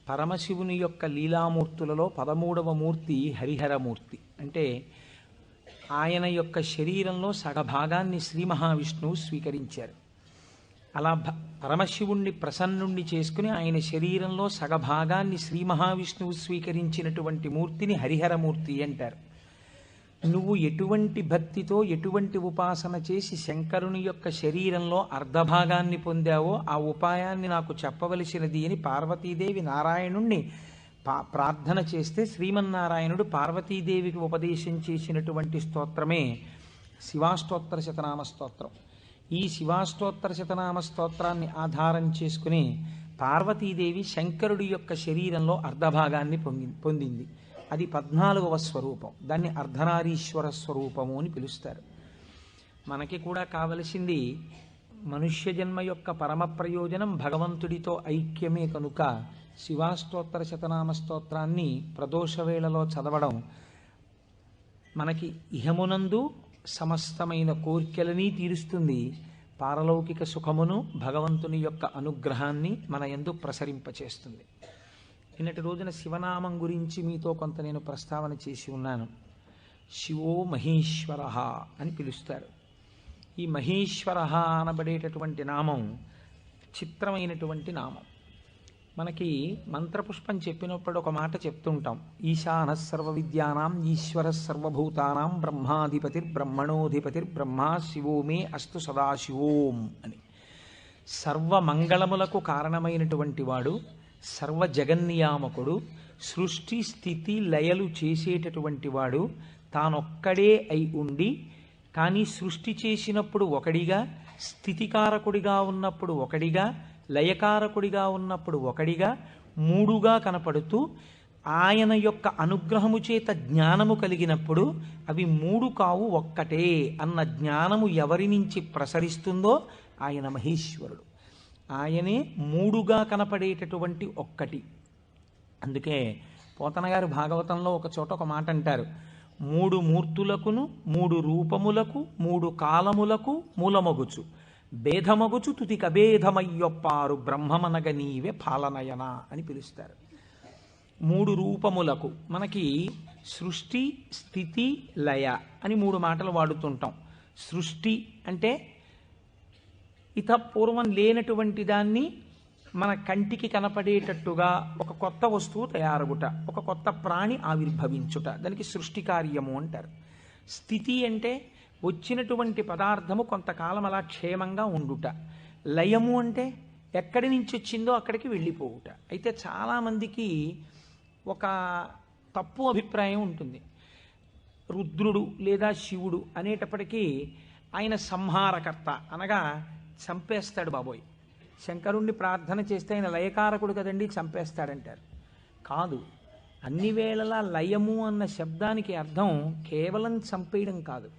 పరమశివుని యొక్క లీలామూర్తులలో 13వ మూర్తి హరిహరమూర్తి. అంటే ఆయన యొక్క శరీరంలో సగభాగాన్ని శ్రీ మహావిష్ణువు స్వీకరించారు. అలా పరమశివుణ్ణి ప్రసన్నుణ్ణి చేసుకుని ఆయన శరీరంలో సగభాగాన్ని శ్రీ మహావిష్ణువు స్వీకరించినటువంటి మూర్తిని హరిహరమూర్తి అంటారు. నువ్వు ఎటువంటి భక్తితో ఎటువంటి ఉపాసన చేసి శంకరుని యొక్క శరీరంలో అర్ధభాగాన్ని పొందావో ఆ ఉపాయాన్ని నాకు చెప్పవలసినది అని పార్వతీదేవి నారాయణుణ్ణి ప్రార్థన చేస్తే శ్రీమన్నారాయణుడు పార్వతీదేవికి ఉపదేశం చేసినటువంటి స్తోత్రమే శివాష్టోత్తర శతనామ స్తోత్రం. ఈ శివాష్టోత్తర శతనామ స్తోత్రాన్ని ఆధారం చేసుకుని పార్వతీదేవి శంకరుడి యొక్క శరీరంలో అర్ధభాగాన్ని పొందింది. అది 14వ స్వరూపం. దాన్ని అర్ధనారీశ్వర స్వరూపము అని పిలుస్తారు. మనకి కూడా కావలసింది మనుష్య జన్మ యొక్క పరమ ప్రయోజనం భగవంతుడితో ఐక్యమే కనుక శివాష్టోత్తర శతనామ స్తోత్రాన్ని ప్రదోషవేళలో చదవడం మనకి ఇహమునందు సమస్తమైన కోర్కెలని తీరుస్తుంది, పారలౌకిక సుఖమును భగవంతుని యొక్క అనుగ్రహాన్ని మన యందు ప్రసరింపచేస్తుంది. నిన్నటి రోజున శివనామం గురించి మీతో కొంత నేను ప్రస్తావన చేసి ఉన్నాను. శివో మహేశ్వర అని పిలుస్తారు. ఈ మహేశ్వర అనబడేటటువంటి నామం చిత్రమైనటువంటి నామం. మనకి మంత్రపుష్పం చెప్పినప్పుడు ఒక మాట చెప్తుంటాం, ఈశాన సర్వ విద్యానాం ఈశ్వర సర్వభూతానాం బ్రహ్మాధిపతిర్బ్రహ్మణోధిపతిర్బ్రహ్మ శివో మే అస్తు సదాశివోం అని. సర్వమంగళములకు కారణమైనటువంటి వాడు, సర్వ జగన్నియామకుడు, సృష్టి స్థితి లయలు చేసేటటువంటి వాడు తానొక్కడే అయి ఉండి, కానీ సృష్టి చేసినప్పుడు ఒకడిగా, స్థితికారకుడిగా ఉన్నప్పుడు ఒకడిగా, లయకారకుడిగా ఉన్నప్పుడు ఒకడిగా, మూడుగా కనపడుతూ ఆయన యొక్క అనుగ్రహము చేత జ్ఞానము కలిగినప్పుడు అవి మూడు కావు ఒక్కటే అన్న జ్ఞానము ఎవరి నుంచి ప్రసరిస్తుందో ఆయన మహేశ్వరుడు. ఆయనే మూడుగా కనపడేటటువంటి ఒక్కటి. అందుకే పోతన గారు భాగవతంలో ఒక చోట ఒక మాట అంటారు, మూడు మూర్తులకును మూడు రూపములకు మూడు కాలములకు మూలమగుచు భేదమగుచు తుది కభేదమయ్యొప్పారు బ్రహ్మమనగ నీవే పాలనయన అని పిలుస్తారు. మూడు రూపములకు మనకి సృష్టి స్థితి లయ అని మూడు మాటలు వాడుతుంటాం. సృష్టి అంటే పూర్వం లేనటువంటి దాన్ని మన కంటికి కనపడేటట్టుగా ఒక కొత్త వస్తువు తయారగుట, ఒక కొత్త ప్రాణి ఆవిర్భవించుట, దానికి సృష్టి కార్యము అంటారు. స్థితి అంటే వచ్చినటువంటి పదార్థము కొంతకాలం అలా క్షేమంగా ఉండుట. లయము అంటే ఎక్కడి నుంచి వచ్చిందో అక్కడికి వెళ్ళిపోవుట. అయితే చాలామందికి ఒక తప్పు అభిప్రాయం ఉంటుంది. రుద్రుడు లేదా శివుడు అనేటప్పటికీ ఆయన సంహారకర్త, అనగా చంపేస్తాడు బాబోయ్. శంకరుణ్ణి ప్రార్థన చేస్తే ఆయన లయకారకుడు కదండి, చంపేస్తాడంటారు. కాదు, అన్ని వేళలా లయము అన్న శబ్దానికి అర్థం కేవలం చంపేయడం కాదు.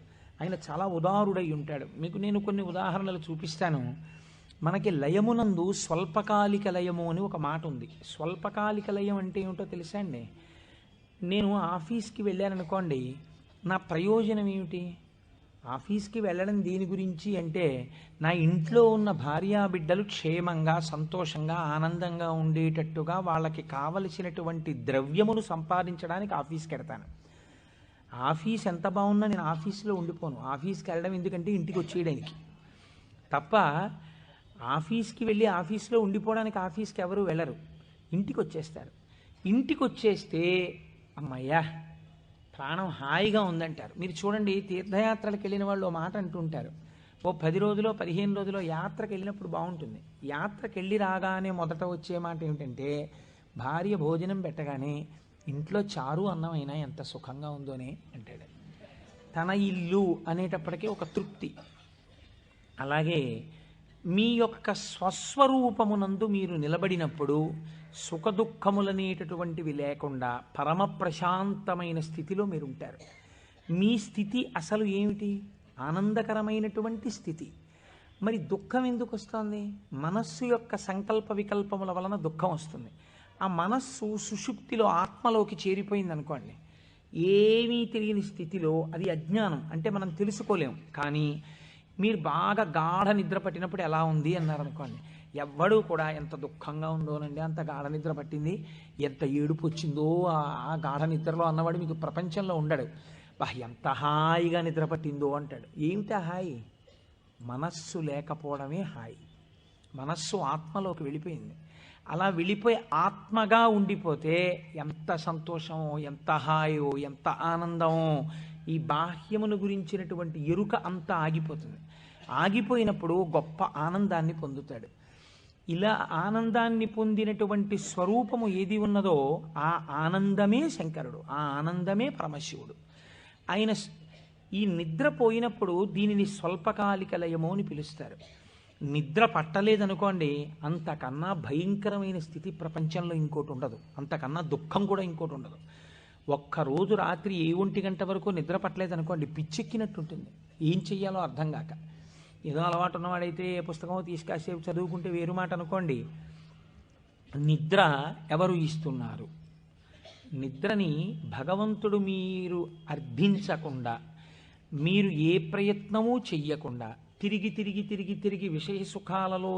ఆయన చాలా ఉదారుడై ఉంటాడు. మీకు నేను కొన్ని ఉదాహరణలు చూపిస్తాను. మనకి లయమునందు స్వల్పకాలిక లయము అని ఒక మాట ఉంది. స్వల్పకాలిక లయం అంటే ఏమిటో తెలుసా అండి? నేను ఆఫీస్కి వెళ్ళాననుకోండి, నా ప్రయోజనం ఏమిటి? ఆఫీస్కి వెళ్ళడం దేని గురించి అంటే, నా ఇంట్లో ఉన్న భార్యాబిడ్డలు క్షేమంగా సంతోషంగా ఆనందంగా ఉండేటట్టుగా వాళ్ళకి కావలసినటువంటి ద్రవ్యమును సంపాదించడానికి ఆఫీస్కి వెడతాను. ఆఫీస్ ఎంత బాగున్నా నేను ఆఫీస్లో ఉండిపోను. ఆఫీస్కి వెళ్ళడం ఎందుకంటే ఇంటికి వచ్చేయడానికి తప్ప. ఆఫీస్కి వెళ్ళి ఆఫీస్లో ఉండిపోవడానికి ఆఫీస్కి ఎవరు వెళ్ళరు, ఇంటికి వచ్చేస్తారు. ఇంటికి వచ్చేస్తే అమ్మయ్యా ప్రాణం హాయిగా ఉందంటారు. మీరు చూడండి, తీర్థయాత్రలకు వెళ్ళిన వాళ్ళు ఓ మాట అంటుంటారు, ఓ 10 రోజులో 15 రోజులో యాత్రకు వెళ్ళినప్పుడు బాగుంటుంది. యాత్రకు వెళ్ళి రాగానే మొదట వచ్చే మాట ఏమిటంటే, భార్య భోజనం పెట్టగానే ఇంట్లో చారు అన్నం అయినా ఎంత సుఖంగా ఉందోనే అంటాడు. తన ఇల్లు అనేటప్పటికీ ఒక తృప్తి. అలాగే మీ యొక్క స్వస్వరూపమునందు మీరు నిలబడినప్పుడు సుఖదుఖములనేటటువంటివి లేకుండా పరమ ప్రశాంతమైన స్థితిలో మీరు ఉంటారు. మీ స్థితి అసలు ఏమిటి? ఆనందకరమైనటువంటి స్థితి. మరి దుఃఖం ఎందుకు వస్తుంది? మనస్సు యొక్క సంకల్ప వికల్పముల వలన దుఃఖం వస్తుంది. ఆ మనస్సు సుషుప్తిలో ఆత్మలోకి చేరిపోయింది అనుకోండి, ఏమీ తెలియని స్థితిలో, అది అజ్ఞానం అంటే మనం తెలుసుకోలేం. కానీ మీరు బాగా గాఢ నిద్ర పట్టినప్పుడు ఎలా ఉంది అన్నారనుకోండి, ఎవ్వడూ కూడా ఎంత దుఃఖంగా ఉందోనండి, అంత గాఢ నిద్ర పట్టింది, ఎంత ఏడుపు వచ్చిందో ఆ గాఢ నిద్రలో అన్నవాడు మీకు ప్రపంచంలో ఉండడు. ఎంత హాయిగా నిద్ర పట్టిందో అంటాడు. ఏమిటి హాయి? మనస్సు లేకపోవడమే హాయి. మనస్సు ఆత్మలోకి వెళ్ళిపోయింది. అలా వెళ్ళిపోయి ఆత్మగా ఉండిపోతే ఎంత సంతోషమో, ఎంత హాయో, ఎంత ఆనందమో. ఈ బాహ్యమును గురించినటువంటి ఎరుక అంతా ఆగిపోతుంది. ఆగిపోయినప్పుడు గొప్ప ఆనందాన్ని పొందుతాడు. ఇలా ఆనందాన్ని పొందినటువంటి స్వరూపము ఏది ఉన్నదో ఆ ఆనందమే శంకరుడు, ఆ ఆనందమే పరమశివుడు. ఆయన ఈ నిద్ర పోయినప్పుడు దీనిని స్వల్పకాలిక లయము అని పిలుస్తారు. నిద్ర పట్టలేదనుకోండి, అంతకన్నా భయంకరమైన స్థితి ప్రపంచంలో ఇంకోటి ఉండదు, అంతకన్నా దుఃఖం కూడా ఇంకోటి ఉండదు. ఒక్కరోజు రాత్రి 1 గంట వరకు నిద్ర పట్టలేదనుకోండి, పిచ్చెక్కినట్టు ఉంటుంది, ఏం చెయ్యాలో అర్థం కాక. ఏదో అలవాటు ఉన్నవాడైతే పుస్తకం తీసుకాసేపు చదువుకుంటే వేరు మాట అనుకోండి. నిద్ర ఎవరు ఇస్తున్నారు? నిద్రని భగవంతుడు మీరు అర్థించకుండా, మీరు ఏ ప్రయత్నమూ చెయ్యకుండా తిరిగి తిరిగి తిరిగి తిరిగి విషయ సుఖాలలో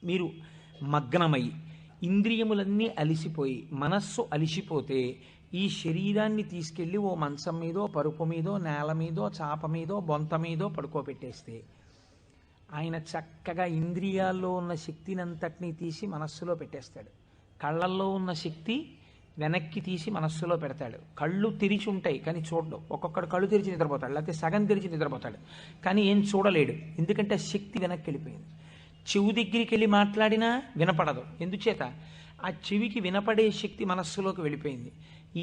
మీరు మగ్నమై ఇంద్రియములన్నీ అలిసిపోయి మనస్సు అలిసిపోతే ఈ శరీరాన్ని తీసుకెళ్ళి ఓ మంచం మీదో, పరుపు మీదో, నేల మీదో, చాప మీదో, బొంత మీదో పడుకోబెట్టేస్తే ఆయన చక్కగా ఇంద్రియాల్లో ఉన్న శక్తిని అంతటినీ తీసి మనస్సులో పెట్టేస్తాడు. కళ్ళల్లో ఉన్న శక్తి వెనక్కి తీసి మనస్సులో పెడతాడు. కళ్ళు తెరిచి ఉంటాయి కానీ చూడడు. ఒక్కొక్కడు కళ్ళు తెరిచి నిద్రపోతాడు, లేకపోతే సగం తెరిచి నిద్రపోతాడు, కానీ ఏం చూడలేడు, ఎందుకంటే శక్తి వెనక్కి వెళ్ళిపోయింది. చెవు దగ్గరికి వెళ్ళి మాట్లాడినా వినపడదు, ఎందుచేత ఆ చెవికి వినపడే శక్తి మనస్సులోకి వెళ్ళిపోయింది.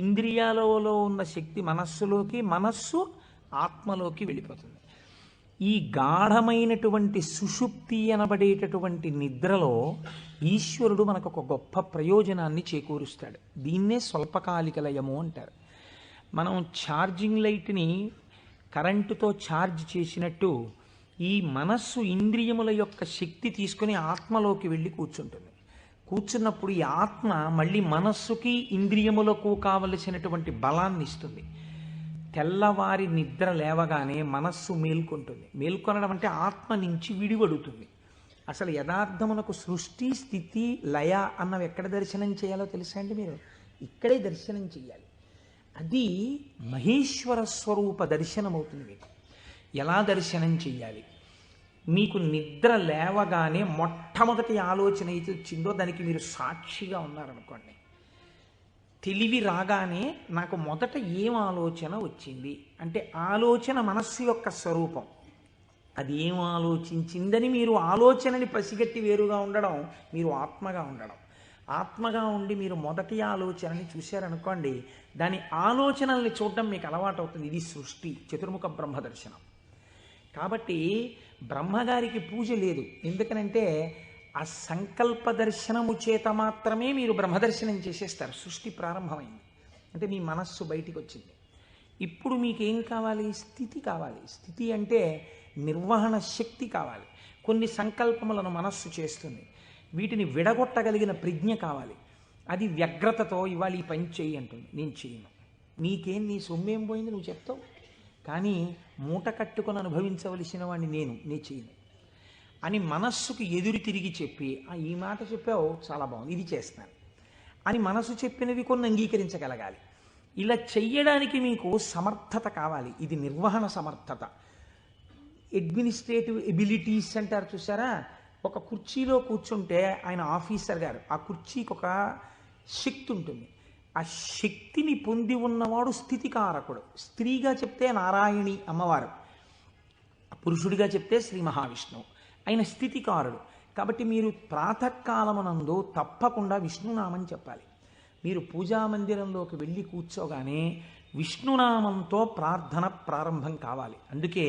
ఇంద్రియాలలో ఉన్న శక్తి మనస్సులోకి, మనస్సు ఆత్మలోకి వెళ్ళిపోతుంది. ఈ గాఢమైనటువంటి సుషుప్తి అనబడేటటువంటి నిద్రలో ఈశ్వరుడు మనకు ఒక గొప్ప ప్రయోజనాన్ని చేకూరుస్తాడు. దీన్నే స్వల్పకాలిక లయము అంటారు. మనం ఛార్జింగ్ లైట్ని కరెంటుతో ఛార్జ్ చేసినట్టు ఈ మనస్సు ఇంద్రియముల యొక్క శక్తి తీసుకుని ఆత్మలోకి వెళ్ళి కూర్చుంటుంది. కూర్చున్నప్పుడు ఈ ఆత్మ మళ్ళీ మనస్సుకి ఇంద్రియములకు కావలసినటువంటి బలాన్ని ఇస్తుంది. తెల్లవారి నిద్ర లేవగానే మనస్సు మేల్కొంటుంది. మేల్కొనడం అంటే ఆత్మ నుంచి విడివడుతుంది. అసలు యథార్థమునకు సృష్టి, స్థితి, లయ అన్నవి ఎక్కడ దర్శనం చేయాలో తెలుసా అండి? మీరు ఇక్కడే దర్శనం చేయాలి. అది మహేశ్వర స్వరూప దర్శనం అవుతుంది. మీకు ఎలా దర్శనం చెయ్యాలి? మీకు నిద్ర లేవగానే మొట్టమొదటి ఆలోచన అయితే వచ్చిందో దానికి మీరు సాక్షిగా ఉన్నారనుకోండి. తెలివి రాగానే నాకు మొదట ఏం ఆలోచన వచ్చింది అంటే ఆలోచన మనస్సు యొక్క స్వరూపం. అది ఏం ఆలోచించిందని మీరు ఆలోచనని పసిగట్టి వేరుగా ఉండడం మీరు ఆత్మగా ఉండడం. ఆత్మగా ఉండి మీరు మొదటి ఆలోచనని చూశారనుకోండి, దాని ఆలోచనల్ని చూడడం మీకు అలవాటు అవుతుంది. ఇది సృష్టి, చతుర్ముఖ బ్రహ్మ దర్శనం. కాబట్టి బ్రహ్మగారికి పూజ లేదు. ఎందుకనంటే ఆ సంకల్ప దర్శనము చేత మాత్రమే మీరు బ్రహ్మదర్శనం చేసేస్తారు. సృష్టి ప్రారంభమైంది అంటే మీ మనస్సు బయటికి వచ్చింది. ఇప్పుడు మీకేం కావాలి? స్థితి కావాలి. స్థితి అంటే నిర్వహణ శక్తి కావాలి. కొన్ని సంకల్పములను మనస్సు చేస్తుంది, వీటిని విడగొట్టగలిగిన ప్రజ్ఞ కావాలి. అది వ్యగ్రతతో ఇవాళ ఈ పని చెయ్యి అంటుంది, నేను చేయను. నీకేం, నీ సొమ్మేం పోయింది నువ్వు చెప్తావు, కానీ మూట కట్టుకొని అనుభవించవలసిన వాడిని నేను చేయను అని మనస్సుకు ఎదురు తిరిగి చెప్పి, ఈ మాట చెప్పావు చాలా బాగుంది, ఇది చేస్తాను అని మనసు చెప్పినవి కొన్ని అంగీకరించగలగాలి. ఇలా చెయ్యడానికి మీకు సమర్థత కావాలి. ఇది నిర్వహణ సమర్థత. అడ్మినిస్ట్రేటివ్ ఎబిలిటీస్ అంటారు చూసారా? ఒక కుర్చీలో కూర్చుంటే ఆయన ఆఫీసర్ గారు, ఆ కుర్చీకి ఒక శక్తి ఉంటుంది. ఆ శక్తిని పొంది ఉన్నవాడు స్థితికారకుడు. స్త్రీగా చెప్తే నారాయణి అమ్మవారు, పురుషుడిగా చెప్తే శ్రీ మహావిష్ణువు. ఆయన స్థితికారుడు. కాబట్టి మీరు ప్రాతకాలమునందు తప్పకుండా విష్ణునామం చెప్పాలి. మీరు పూజామందిరంలోకి వెళ్ళి కూర్చోగానే విష్ణునామంతో ప్రార్థన ప్రారంభం కావాలి. అందుకే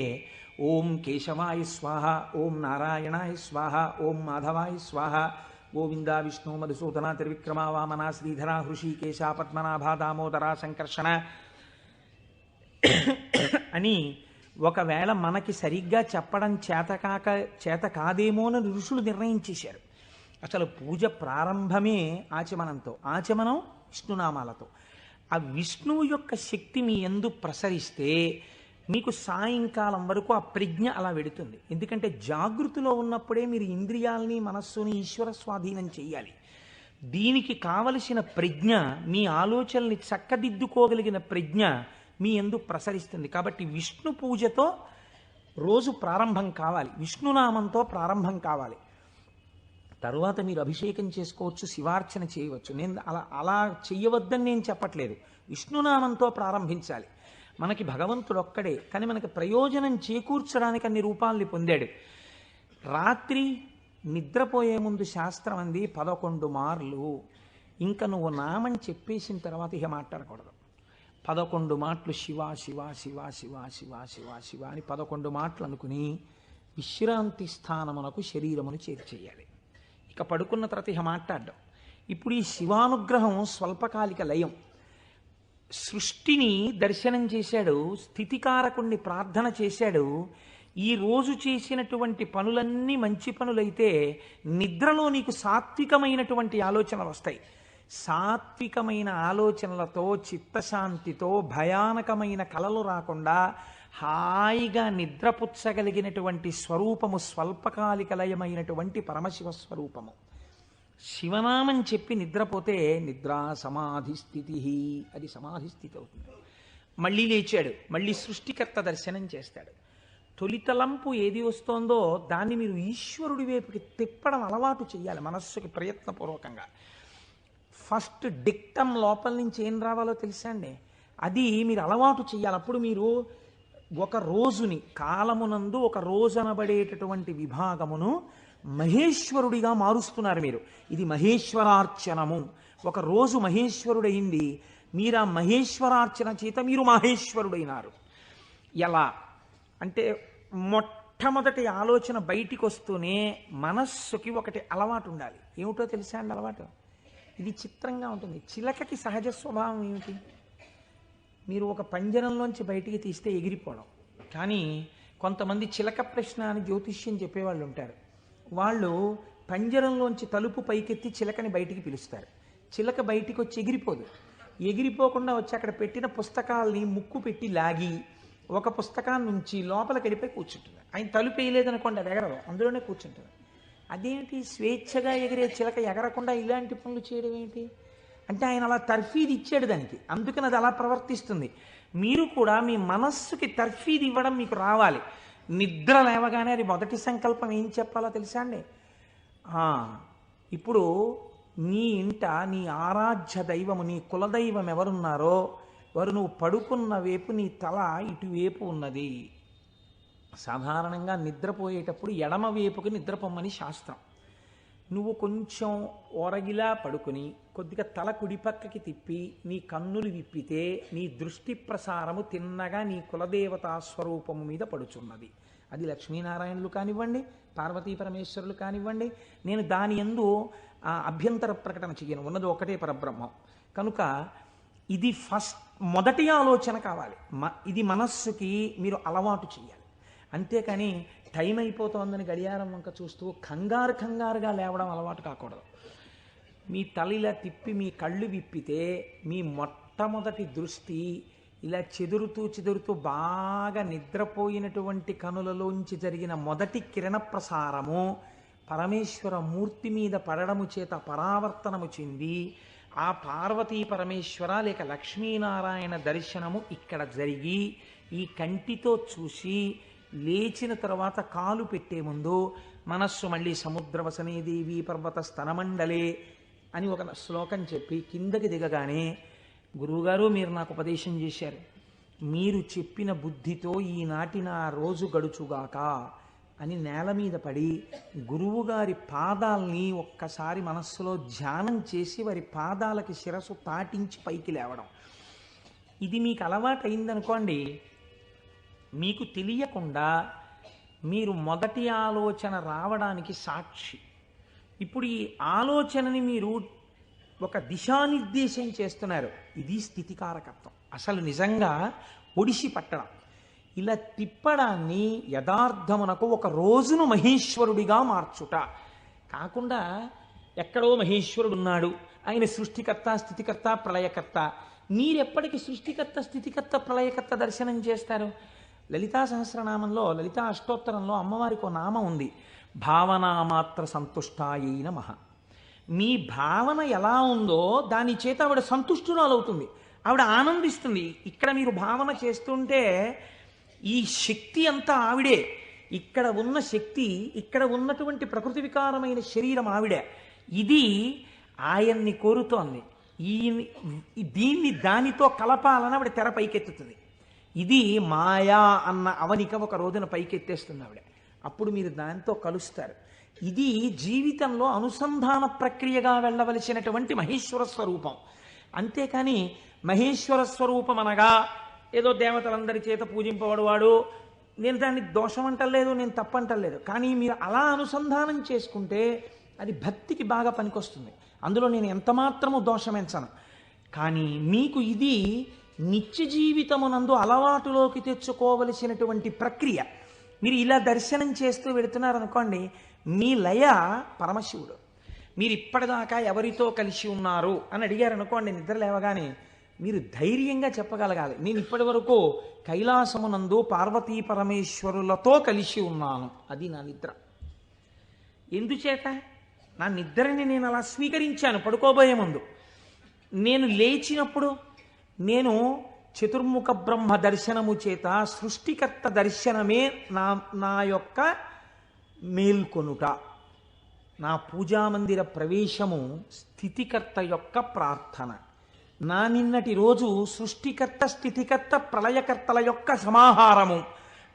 ఓం కేశవాయ స్వాహ, ఓం నారాయణాయ స్వాహ, ఓం మాధవాయ స్వాహ, గోవింద విష్ణు మధుసూదన త్రివిక్రమ వామన శ్రీధర హృషికేశ పద్మనాభ దామోదర సంకర్షణ అని ఒకవేళ మనకి సరిగ్గా చెప్పడం చేత కాదేమో అని ఋషులు నిర్ణయించేశారు. అసలు పూజ ప్రారంభమే ఆచమనంతో, ఆచమనం విష్ణునామాలతో. ఆ విష్ణువు యొక్క శక్తి మీ యందు ప్రసరిస్తే మీకు సాయంకాలం వరకు ఆ ప్రజ్ఞ అలా వెడుతుంది. ఎందుకంటే జాగృతిలో ఉన్నప్పుడే మీరు ఇంద్రియాలని మనస్సుని ఈశ్వర స్వాధీనం చెయ్యాలి. దీనికి కావలసిన ప్రజ్ఞ, మీ ఆలోచనల్ని చక్కదిద్దుకోగలిగిన ప్రజ్ఞ మీ యందు ప్రసరిస్తుంది. కాబట్టి విష్ణు పూజతో రోజు ప్రారంభం కావాలి, విష్ణునామంతో ప్రారంభం కావాలి. తరువాత మీరు అభిషేకం చేసుకోవచ్చు, శివార్చన చేయవచ్చు. నేను అలా చెయ్యవద్దని నేను చెప్పట్లేదు. విష్ణునామంతో ప్రారంభించాలి. మనకి భగవంతుడు ఒక్కడే, కానీ మనకి ప్రయోజనం చేకూర్చడానికి అన్ని రూపాల్ని పొందాడు. రాత్రి నిద్రపోయే ముందు శాస్త్రం అంది 11 మార్లు. ఇంకా నువ్వు నామని చెప్పేసిన తర్వాత ఇక మాట్లాడకూడదు. 11 మాటలు శివ శివ శివ శివ శివ శివ శివ అని 11 మాటలు అనుకుని విశ్రాంతి స్థానమునకు శరీరమును చేర్చేయాలి. ఇక పడుకున్న తర్వాత ఇక మాట్లాడడం. ఇప్పుడు ఈ శివానుగ్రహం స్వల్పకాలిక లయం. సృష్టిని దర్శనం చేశాడు, స్థితికారకుణ్ణి ప్రార్థన చేశాడు. ఈ రోజు చేసినటువంటి పనులన్నీ మంచి పనులైతే నిద్రలో నీకు సాత్వికమైనటువంటి ఆలోచనలు వస్తాయి. సాత్వికమైన ఆలోచనలతో, చిత్తశాంతితో, భయానకమైన కలలు రాకుండా హాయిగా నిద్రపుచ్చగలిగినటువంటి స్వరూపము స్వల్పకాలిక లయమైనటువంటి పరమశివ స్వరూపము. శివనామం చెప్పి నిద్రపోతే నిద్రా సమాధి స్థితి, అది సమాధి స్థితి అవుతుంది. మళ్ళీ లేచాడు, మళ్ళీ సృష్టికర్త దర్శనం చేస్తాడు. తొలితలంపు ఏది వస్తోందో దాన్ని మీరు ఈశ్వరుడి వైపుకి తిప్పడం అలవాటు చేయాలి మనస్సుకి ప్రయత్నపూర్వకంగా. ఫస్ట్ డిక్టమ్ లోపల నుంచి ఏం రావాలో తెలుసా అండి, అది మీరు అలవాటు చేయాలి. అప్పుడు మీరు ఒక రోజుని, కాలమునందు ఒక రోజు అనబడేటటువంటి విభాగమును మహేశ్వరుడిగా మారుస్తున్నారు మీరు. ఇది మహేశ్వరార్చనము. ఒక రోజు మహేశ్వరుడైంది, మీరు ఆ మహేశ్వరార్చన చేత మీరు మహేశ్వరుడైనారు. ఎలా అంటే మొట్టమొదటి ఆలోచన బయటికి వస్తూనే మనస్సుకి ఒకటి అలవాటు ఉండాలి. ఏమిటో తెలుసా అండి అలవాటు? ఇది చిత్రంగా ఉంటుంది. చిలకకి సహజ స్వభావం ఏమిటి? మీరు ఒక పంజరంలోంచి బయటికి తీస్తే ఎగిరిపోవడం. కానీ కొంతమంది చిలక ప్రశ్న అని జ్యోతిష్యం చెప్పేవాళ్ళు ఉంటారు. వాళ్ళు పంజరంలోంచి తలుపు పైకెత్తి చిలకని బయటికి పిలుస్తారు. చిలక బయటికి వచ్చి ఎగిరిపోదు. ఎగిరిపోకుండా వచ్చి అక్కడ పెట్టిన పుస్తకాలని ముక్కు పెట్టి లాగి ఒక పుస్తకాన్ని నుంచి లోపలికి వెళ్ళిపోయి కూర్చుంటుంది. ఆయన తలుపు వేయలేదనుకోండి, అది ఎగరదు, అందులోనే కూర్చుంటుంది. అదేంటి స్వేచ్ఛగా ఎగిరే చిలక ఎగరకుండా ఇలాంటి పనులు చేయడం ఏంటి అంటే ఆయన అలా తర్ఫీదు ఇచ్చాడు దానికి, అందుకని అది అలా ప్రవర్తిస్తుంది. మీరు కూడా మీ మనస్సుకి తర్ఫీదు ఇవ్వడం మీకు రావాలి. నిద్ర లేవగానే అది మొదటి సంకల్పం ఏం చెప్పాలో తెలుసా అండి? ఇప్పుడు నీ ఇంట నీ ఆరాధ్య దైవము, నీ కులదైవం ఎవరున్నారో వారు నువ్వు పడుకున్న వైపు నీ తల ఇటువైపు ఉన్నది. సాధారణంగా నిద్రపోయేటప్పుడు ఎడమ వైపుకి నిద్రపోమ్మని శాస్త్రం. నువ్వు కొంచెం ఒరగిలా పడుకుని కొద్దిగా తల కుడిపక్కకి తిప్పి నీ కన్నులు విప్పితే నీ దృష్టి ప్రసారము తిన్నగా నీ కులదేవతా స్వరూపము మీద పడుచున్నది. అది లక్ష్మీనారాయణులు కానివ్వండి, పార్వతీ పరమేశ్వరులు కానివ్వండి. నేను దాని యందు అభ్యంతర ప్రకటన చెయ్యను, ఉన్నది ఒకటే పరబ్రహ్మం. కనుక ఇది మొదటి ఆలోచన కావాలి. ఇది మనస్సుకి మీరు అలవాటు చేయాలి. అంతేకాని టైం అయిపోతోందని గడియారం వంక చూస్తూ కంగారుగా లేవడం అలవాటు కాకూడదు. మీ తల తిప్పి మీ కళ్ళు విప్పితే మీ మొట్టమొదటి దృష్టి ఇలా చెదురుతూ బాగా నిద్రపోయినటువంటి కనులలోంచి జరిగిన మొదటి కిరణ ప్రసారము పరమేశ్వర మూర్తి మీద పడడము చేత పరావర్తనము చెంది ఆ పార్వతీ పరమేశ్వర లేక లక్ష్మీనారాయణ దర్శనము ఇక్కడ జరిగి ఈ కంటితో చూసి లేచిన తర్వాత కాలు పెట్టే ముందు మనస్సు మళ్ళీ సముద్రవసనే దేవి పర్వత స్తనమండలే అని ఒక శ్లోకం చెప్పి కిందకి దిగగానే, గురువుగారు మీరు నాకు ఉపదేశం చేశారు, మీరు చెప్పిన బుద్ధితో ఈనాటి నా రోజు గడుచుగాక అని నేల మీద పడి గురువుగారి పాదాలని ఒక్కసారి మనస్సులో ధ్యానం చేసి వారి పాదాలకి శిరస్సు తాటించి పైకి లేవడం. ఇది మీకు అలవాటు అయిందనుకోండి, మీకు తెలియకుండా మీరు మొదటి ఆలోచన రావడానికి సాక్షి. ఇప్పుడు ఈ ఆలోచనని మీరు ఒక దిశానిర్దేశం చేస్తున్నారు. ఇది స్థితికారకత్వం. అసలు నిజంగా ఒడిసి పట్టడం. ఇలా తిప్పడాన్ని యథార్థమునకు ఒక రోజును మహేశ్వరుడిగా మార్చుట కాకుండా ఎక్కడో మహేశ్వరుడు ఉన్నాడు, ఆయన సృష్టికర్త స్థితికర్త ప్రళయకర్త. మీరెప్పటికీ సృష్టికర్త స్థితికర్త ప్రళయకర్త దర్శనం చేస్తారు? లలితా సహస్రనామంలో, లలితా అష్టోత్తరంలో అమ్మవారికి ఒక నామం ఉంది, భావనామాత్ర సంతుష్టాయై నమః. మీ భావన ఎలా ఉందో దాని చేత ఆవిడ సంతుష్టురాలవుతుంది, ఆవిడ ఆనందిస్తుంది. ఇక్కడ మీరు భావన చేస్తుంటే ఈ శక్తి అంతా ఆవిడే, ఇక్కడ ఉన్న శక్తి, ఇక్కడ ఉన్నటువంటి ప్రకృతి వికారమైన శరీరం ఆవిడే. ఇది ఆయన్ని కోరుతోంది. దీన్ని దానితో కలపాలని ఆవిడ తెర పైకెత్తుతుంది. ఇది మాయా అన్న అవనిక ఒక రోజున పైకెత్తేస్తుంది ఆవిడ. అప్పుడు మీరు దానితో కలుస్తారు. ఇది జీవితంలో అనుసంధాన ప్రక్రియగా వెళ్ళవలసినటువంటి మహేశ్వర స్వరూపం. అంతేకాని మహేశ్వర స్వరూపం అనగా ఏదో దేవతలందరి చేత పూజింపబడవాడు, నేను దాన్ని దోషం అంటలేదు, నేను తప్పంటలేదు. కానీ మీరు అలా అనుసంధానం చేసుకుంటే అది భక్తికి బాగా పనికొస్తుంది. అందులో నేను ఎంతమాత్రము దోషమెంచను. కానీ మీకు ఇది నిత్య జీవితమునందు అలవాటులోకి తెచ్చుకోవలసినటువంటి ప్రక్రియ. మీరు ఇలా దర్శనం చేస్తూ వెళుతున్నారనుకోండి, మీ లయ పరమశివుడు. మీరు ఇప్పటిదాకా ఎవరితో కలిసి ఉన్నారు అని అడిగారనుకోండి, నిద్ర లేవగానే మీరు ధైర్యంగా చెప్పగలగాలి, నేను ఇప్పటి వరకు కైలాసమునందు పార్వతీ పరమేశ్వరులతో కలిసి ఉన్నాను. అది నా నిద్ర. ఎందుచేత? నా నిద్రని నేను అలా స్వీకరించాను పడుకోబోయే ముందు. నేను లేచినప్పుడు నేను చతుర్ముఖ బ్రహ్మ దర్శనము చేత సృష్టికర్త దర్శనమే నా యొక్క మేల్కొనుట. నా పూజామందిర ప్రవేశము స్థితికర్త యొక్క ప్రార్థన. నా నిన్నటి రోజు సృష్టికర్త, స్థితికర్త, ప్రళయకర్తల యొక్క సమాహారము,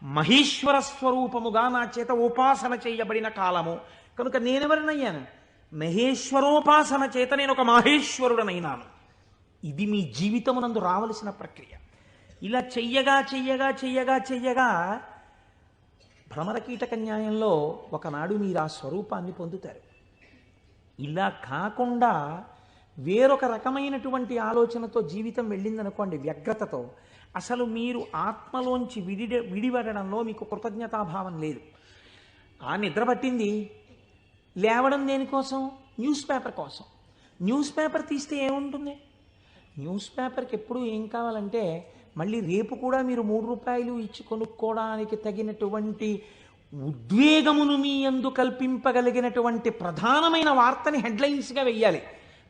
మహేశ్వర స్వరూపముగా నా చేత ఉపాసన చేయబడిన కాలము. కనుక నేనెవరినయ్యాను? మహేశ్వరోపాసన చేత నేను ఒక మహేశ్వరుడనైనాను. ఇది మీ జీవితమునందు రావలసిన ప్రక్రియ. ఇలా చెయ్యగా చెయ్యగా చెయ్యగా చెయ్యగా భ్రమరకీటక న్యాయంలో ఒకనాడు మీరు ఆ స్వరూపాన్ని పొందుతారు. ఇలా కాకుండా వేరొక రకమైనటువంటి ఆలోచనతో జీవితం వెళ్ళిందనుకోండి, వ్యగ్రతతో, అసలు మీరు ఆత్మలోంచి విడిపడడంలో మీకు కృతజ్ఞతాభావం లేదు. ఆ నిద్ర పట్టింది, లేవడం దేనికోసం? న్యూస్ పేపర్ కోసం. న్యూస్ పేపర్ తీస్తే ఏముంటుంది? న్యూస్ పేపర్కి ఎప్పుడు ఏం కావాలంటే మళ్ళీ రేపు కూడా మీరు 3 రూపాయలు ఇచ్చి కొనుక్కోవడానికి తగినటువంటి ఉద్వేగమును మీ యందు కల్పింపగలిగినటువంటి ప్రధానమైన వార్తని హెడ్లైన్స్గా వెయ్యాలి.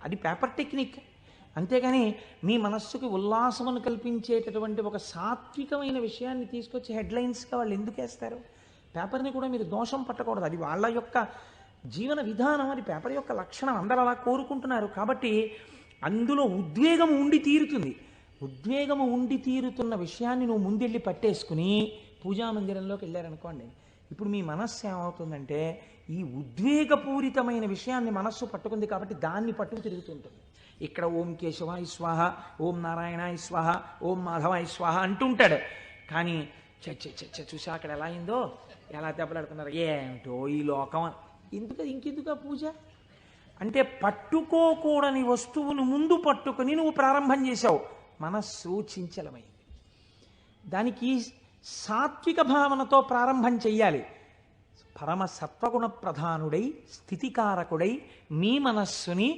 అది పేపర్ టెక్నిక్. అంతేగాని మీ మనస్సుకి ఉల్లాసమును కల్పించేటటువంటి ఒక సాత్వికమైన విషయాన్ని తీసుకొచ్చి హెడ్లైన్స్గా వాళ్ళు ఎందుకు వేస్తారు? పేపర్ని కూడా మీరు దోషం పట్టకూడదు. అది వాళ్ళ యొక్క జీవన విధానం, అది పేపర్ యొక్క లక్షణం. అందరూ అలా కోరుకుంటున్నారు. కాబట్టి అందులో ఉద్వేగం ఉండి తీరుతుంది. ఉద్వేగము ఉండి తీరుతున్న విషయాన్ని నువ్వు ముందెళ్ళి పట్టేసుకుని పూజామందిరంలోకి వెళ్ళారనుకోండి, ఇప్పుడు మీ మనస్సు ఏమవుతుందంటే ఈ ఉద్వేగపూరితమైన విషయాన్ని మనస్సు పట్టుకుంది కాబట్టి దాన్ని పట్టుకు తిరుగుతుంటుంది. ఇక్కడ ఓం కేశవాయ స్వాహ, ఓం నారాయణాయ స్వాహ, ఓం మాధవాయ స్వాహ అంటుంటాడు. కానీ చూసా అక్కడ ఎలా అయిందో, ఎలా దెబ్బలాడుతున్నారు, ఏమిటో ఈ లోకం. ఇంకెందుకు ఆ పూజ అంటే? పట్టుకోకూడని వస్తువును ముందు పట్టుకుని నువ్వు ప్రారంభం చేశావు, మనస్సు చించలమైంది. దానికి సాత్విక భావనతో ప్రారంభం చెయ్యాలి. పరమ సత్వగుణ ప్రధానుడై, స్థితికారకుడై మీ మనస్సుని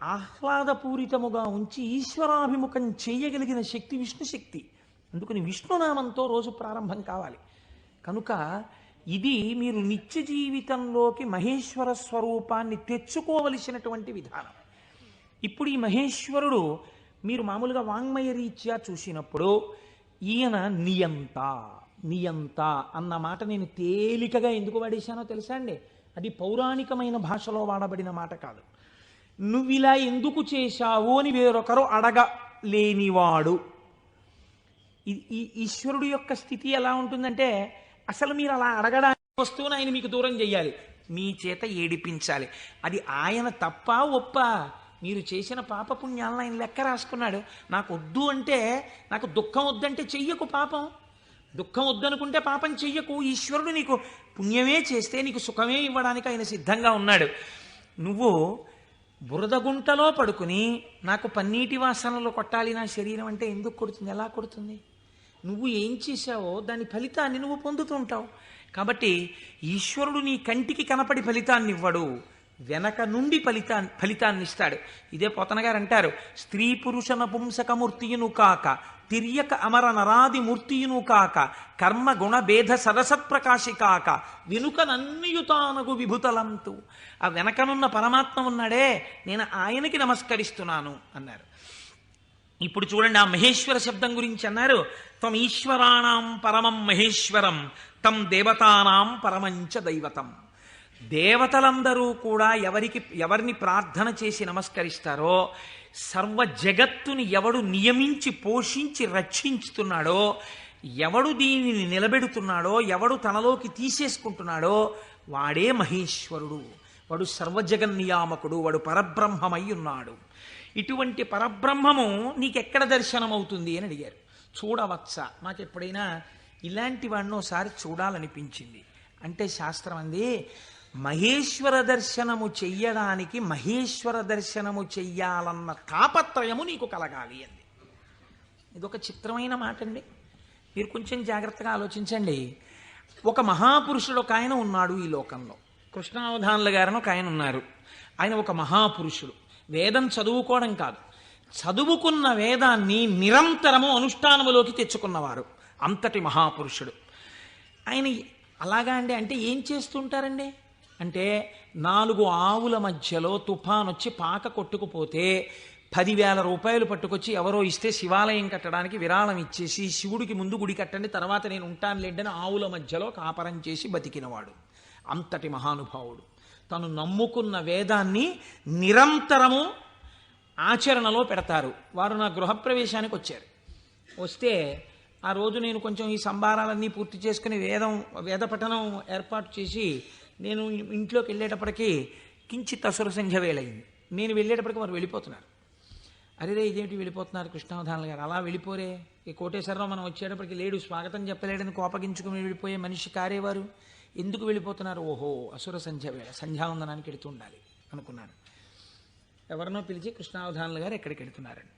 ఆహ్లాదపూరితముగా ఉంచి ఈశ్వరాభిముఖం చేయగలిగిన శక్తి విష్ణు శక్తి. అందుకని విష్ణునామంతో రోజు ప్రారంభం కావాలి. కనుక ఇది మీరు నిత్య జీవితంలోకి మహేశ్వర స్వరూపాన్ని తెచ్చుకోవలసినటువంటి విధానం. ఇప్పుడు ఈ మహేశ్వరుడు మీరు మామూలుగా వాంగ్మయ రీత్యా చూసినప్పుడు ఈయన నియంత అన్న మాట నేను తేలికగా ఎందుకు వాడేశానో తెలుసా అండి? అది పౌరాణికమైన భాషలో వాడబడిన మాట కాదు. నువ్విలా ఎందుకు చేశావు అని వేరొకరు అడగలేనివాడు. ఈ ఈశ్వరుడు యొక్క స్థితి ఎలా ఉంటుందంటే, అసలు మీరు అలా అడగడానికి వస్తువుని ఆయన మీకు దూరం చెయ్యాలి, మీ చేత ఏడిపించాలి. అది ఆయన తప్ప ఒప్ప? మీరు చేసిన పాపపుణ్యాలను ఆయన లెక్క రాసుకున్నాడు. నాకు వద్దు అంటే, నాకు దుఃఖం వద్దంటే చెయ్యకు పాపం. దుఃఖం వద్దనుకుంటే పాపం చెయ్యకు. ఈశ్వరుడు నీకు పుణ్యమే చేస్తే నీకు సుఖమే ఇవ్వడానికి ఆయన సిద్ధంగా ఉన్నాడు. నువ్వు బురదగుంటలో పడుకుని నాకు పన్నీటి వాసనలు కొట్టాలి నా శరీరం అంటే ఎందుకు కొడుతుంది? ఎలా కొడుతుంది? నువ్వు ఏం చేశావో దాని ఫలితాన్ని నువ్వు పొందుతుంటావు. కాబట్టి ఈశ్వరుడు నీ కంటికి కనపడి ఫలితాన్ని ఇవ్వడు, వెనక నుండి ఫలితాన్ని ఇస్తాడు. ఇదే పోతన గారు అంటారు, స్త్రీ పురుష నపుంసకమూర్తియును కాక తిర్యక అమర నరాది మూర్తియును కాక కర్మ గుణ భేద సరసత్ప్రకాశి కాక వెనుకనన్నియుతానగు విభుతలంతు. ఆ వెనకనున్న పరమాత్మ ఉన్నాడే, నేను ఆయనకి నమస్కరిస్తున్నాను అన్నారు. ఇప్పుడు చూడండి, ఆ మహేశ్వర శబ్దం గురించి అన్నారు. త్వం ఈశ్వరాణం పరమం మహేశ్వరం తం దేవతానాం పరమంచ దైవతం. దేవతలందరూ కూడా ఎవరిని ప్రార్థన చేసి నమస్కరిస్తారో, సర్వ జగత్తుని ఎవడు నియమించి పోషించి రక్షించుతున్నాడో, ఎవడు దీనిని నిలబెడుతున్నాడో, ఎవడు తనలోకి తీసేసుకుంటున్నాడో వాడే మహేశ్వరుడు. వాడు సర్వజగన్నియామకుడు, వాడు పరబ్రహ్మమై ఉన్నాడు. ఇటువంటి పరబ్రహ్మము నీకెక్కడ దర్శనమవుతుంది అని అడిగారు. చూడవచ్చా, నాకు ఎప్పుడైనా ఇలాంటి వాడిని ఒకసారి చూడాలనిపించింది అంటే శాస్త్రం అంది, మహేశ్వర దర్శనము చెయ్యడానికి మహేశ్వర దర్శనము చెయ్యాలన్న తాపత్రయము నీకు కలగాలి అంది. ఇదొక చిత్రమైన మాట అండి. మీరు కొంచెం జాగ్రత్తగా ఆలోచించండి. ఒక మహాపురుషుడు ఒక ఆయన ఉన్నాడు ఈ లోకంలో. కృష్ణావధానుల గారని ఒక ఆయన ఉన్నారు. ఆయన ఒక మహాపురుషుడు. వేదం చదువుకోవడం కాదు, చదువుకున్న వేదాన్ని నిరంతరము అనుష్ఠానములోకి తెచ్చుకున్నవారు. అంతటి మహాపురుషుడు ఆయన. అలాగా అండి, అంటే ఏం చేస్తుంటారండి అంటే, 4 ఆవుల మధ్యలో తుఫాన్ వచ్చి పాక కొట్టుకుపోతే 10,000 రూపాయలు పట్టుకొచ్చి ఎవరో ఇస్తే శివాలయం కట్టడానికి విరాళం ఇచ్చేసి, శివుడికి ముందు గుడి కట్టండి తర్వాత నేను ఉంటాను లేండని ఆవుల మధ్యలో కాపరం చేసి బతికినవాడు. అంతటి మహానుభావుడు. తను నమ్ముకున్న వేదాన్ని నిరంతరము ఆచరణలో పెడతారు. వారు నా గృహప్రవేశానికి వచ్చారు. వస్తే ఆ రోజు నేను కొంచెం ఈ సంభారాలన్నీ పూర్తి చేసుకుని వేద పఠనం ఏర్పాటు చేసి నేను ఇంట్లోకి వెళ్ళేటప్పటికీ కించిత్ అసుర సంధ్య వేళయింది. నేను వెళ్ళేటప్పటికి వారు వెళ్ళిపోతున్నారు. అరేరే ఇదేంటి వెళ్ళిపోతున్నారు కృష్ణావధానులు గారు, అలా వెళ్ళిపోరే, ఈ కోటేశ్వరరావు మనం వచ్చేటప్పటికి లేడు, స్వాగతం చెప్పలేడని కోపగించుకుని వెళ్ళిపోయే మనిషి కారేవారు, ఎందుకు వెళ్ళిపోతున్నారు? ఓహో అసుర సంధ్య వేళ, సంధ్యావందనానికి వెళుతూ ఉండాలి అనుకున్నాను. ఎవరినో పిలిచి కృష్ణావధానులు గారు ఎక్కడికి వెళుతున్నారండి.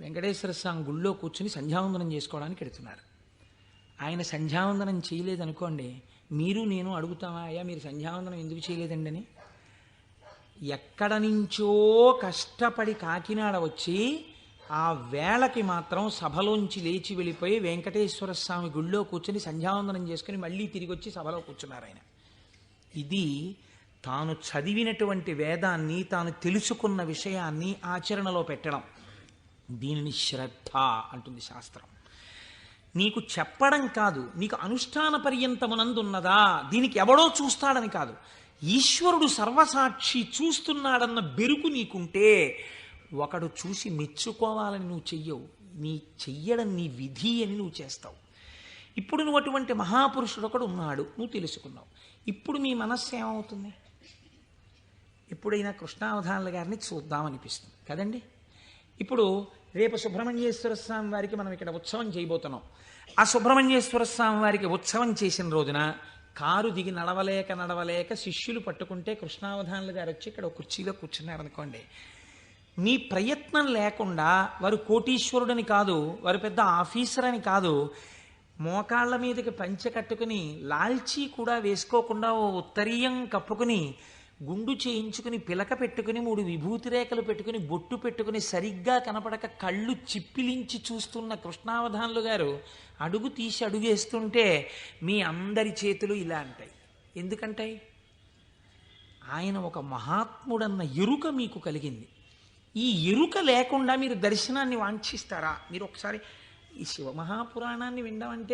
వెంకటేశ్వర స్వామి గుళ్ళో కూర్చుని సంధ్యావందనం చేసుకోవడానికి వెళుతున్నారు. ఆయన సంధ్యావందనం చేయలేదనుకోండి, మీరు నేను అడుగుతామా, అయ్యా మీరు సంధ్యావందనం ఎందుకు చేయలేదండి అని? ఎక్కడ నుంచో కష్టపడి కాకినాడ వచ్చి ఆ వేళకి మాత్రం సభలోంచి లేచి వెళ్ళిపోయి వెంకటేశ్వర స్వామి గుళ్ళో కూర్చొని సంధ్యావందనం చేసుకుని మళ్ళీ తిరిగి వచ్చి సభలో కూర్చున్నారు ఆయన. ఇది తాను చదివినటువంటి వేదాన్ని, తాను తెలుసుకున్న విషయాన్ని ఆచరణలో పెట్టడం. దీనిని శ్రద్ధ అంటుంది శాస్త్రం. నీకు చెప్పడం కాదు, నీకు అనుష్ఠాన పర్యంతమునందున్నదా, దీనికి ఎవడో చూస్తాడని కాదు, ఈశ్వరుడు సర్వసాక్షి చూస్తున్నాడన్న బెరుకు నీకుంటే ఒకడు చూసి మెచ్చుకోవాలని నువ్వు చెయ్యవు. చెయ్యడం నీ విధి అని నువ్వు చేస్తావు. ఇప్పుడు నువ్వు అటువంటి మహాపురుషుడు ఒకడు ఉన్నాడు, నువ్వు తెలుసుకున్నావు. ఇప్పుడు మీ మనస్సు ఏమవుతుంది? ఎప్పుడైనా కృష్ణావధానుల గారిని చూద్దామనిపిస్తుంది కదండి. ఇప్పుడు రేపు సుబ్రహ్మణ్యేశ్వర స్వామి వారికి మనం ఇక్కడ ఉత్సవం చేయబోతున్నాం. ఆ సుబ్రహ్మణ్యేశ్వర స్వామి వారికి ఉత్సవం చేసిన రోజున కారు దిగి నడవలేక శిష్యులు పట్టుకుంటే కృష్ణావధానులు గారు వచ్చి ఇక్కడ కుర్చీలో కూర్చున్నారనుకోండి, మీ ప్రయత్నం లేకుండా వారు కోటీశ్వరుడని కాదు, వారు పెద్ద ఆఫీసర్ అని కాదు, మోకాళ్ళ మీదకి పంచె కట్టుకుని లాల్చీ కూడా వేసుకోకుండా ఓ ఉత్తరీయం కప్పుకుని గుండు చేయించుకుని పిలక పెట్టుకుని 3 విభూతి రేఖలు పెట్టుకుని బొట్టు పెట్టుకుని సరిగ్గా కనపడక కళ్ళు చిప్పిలించి చూస్తున్న కృష్ణావధానులు గారు అడుగు తీసి అడుగేస్తుంటే మీ అందరి చేతులు ఇలా అంటాయి. ఎందుకంటాయి? ఆయన ఒక మహాత్ముడన్న ఎరుక మీకు కలిగింది. ఈ ఎరుక లేకుండా మీరు దర్శనాన్ని వాంఛిస్తారా? మీరు ఒకసారి ఈ శివమహాపురాణాన్ని వినడం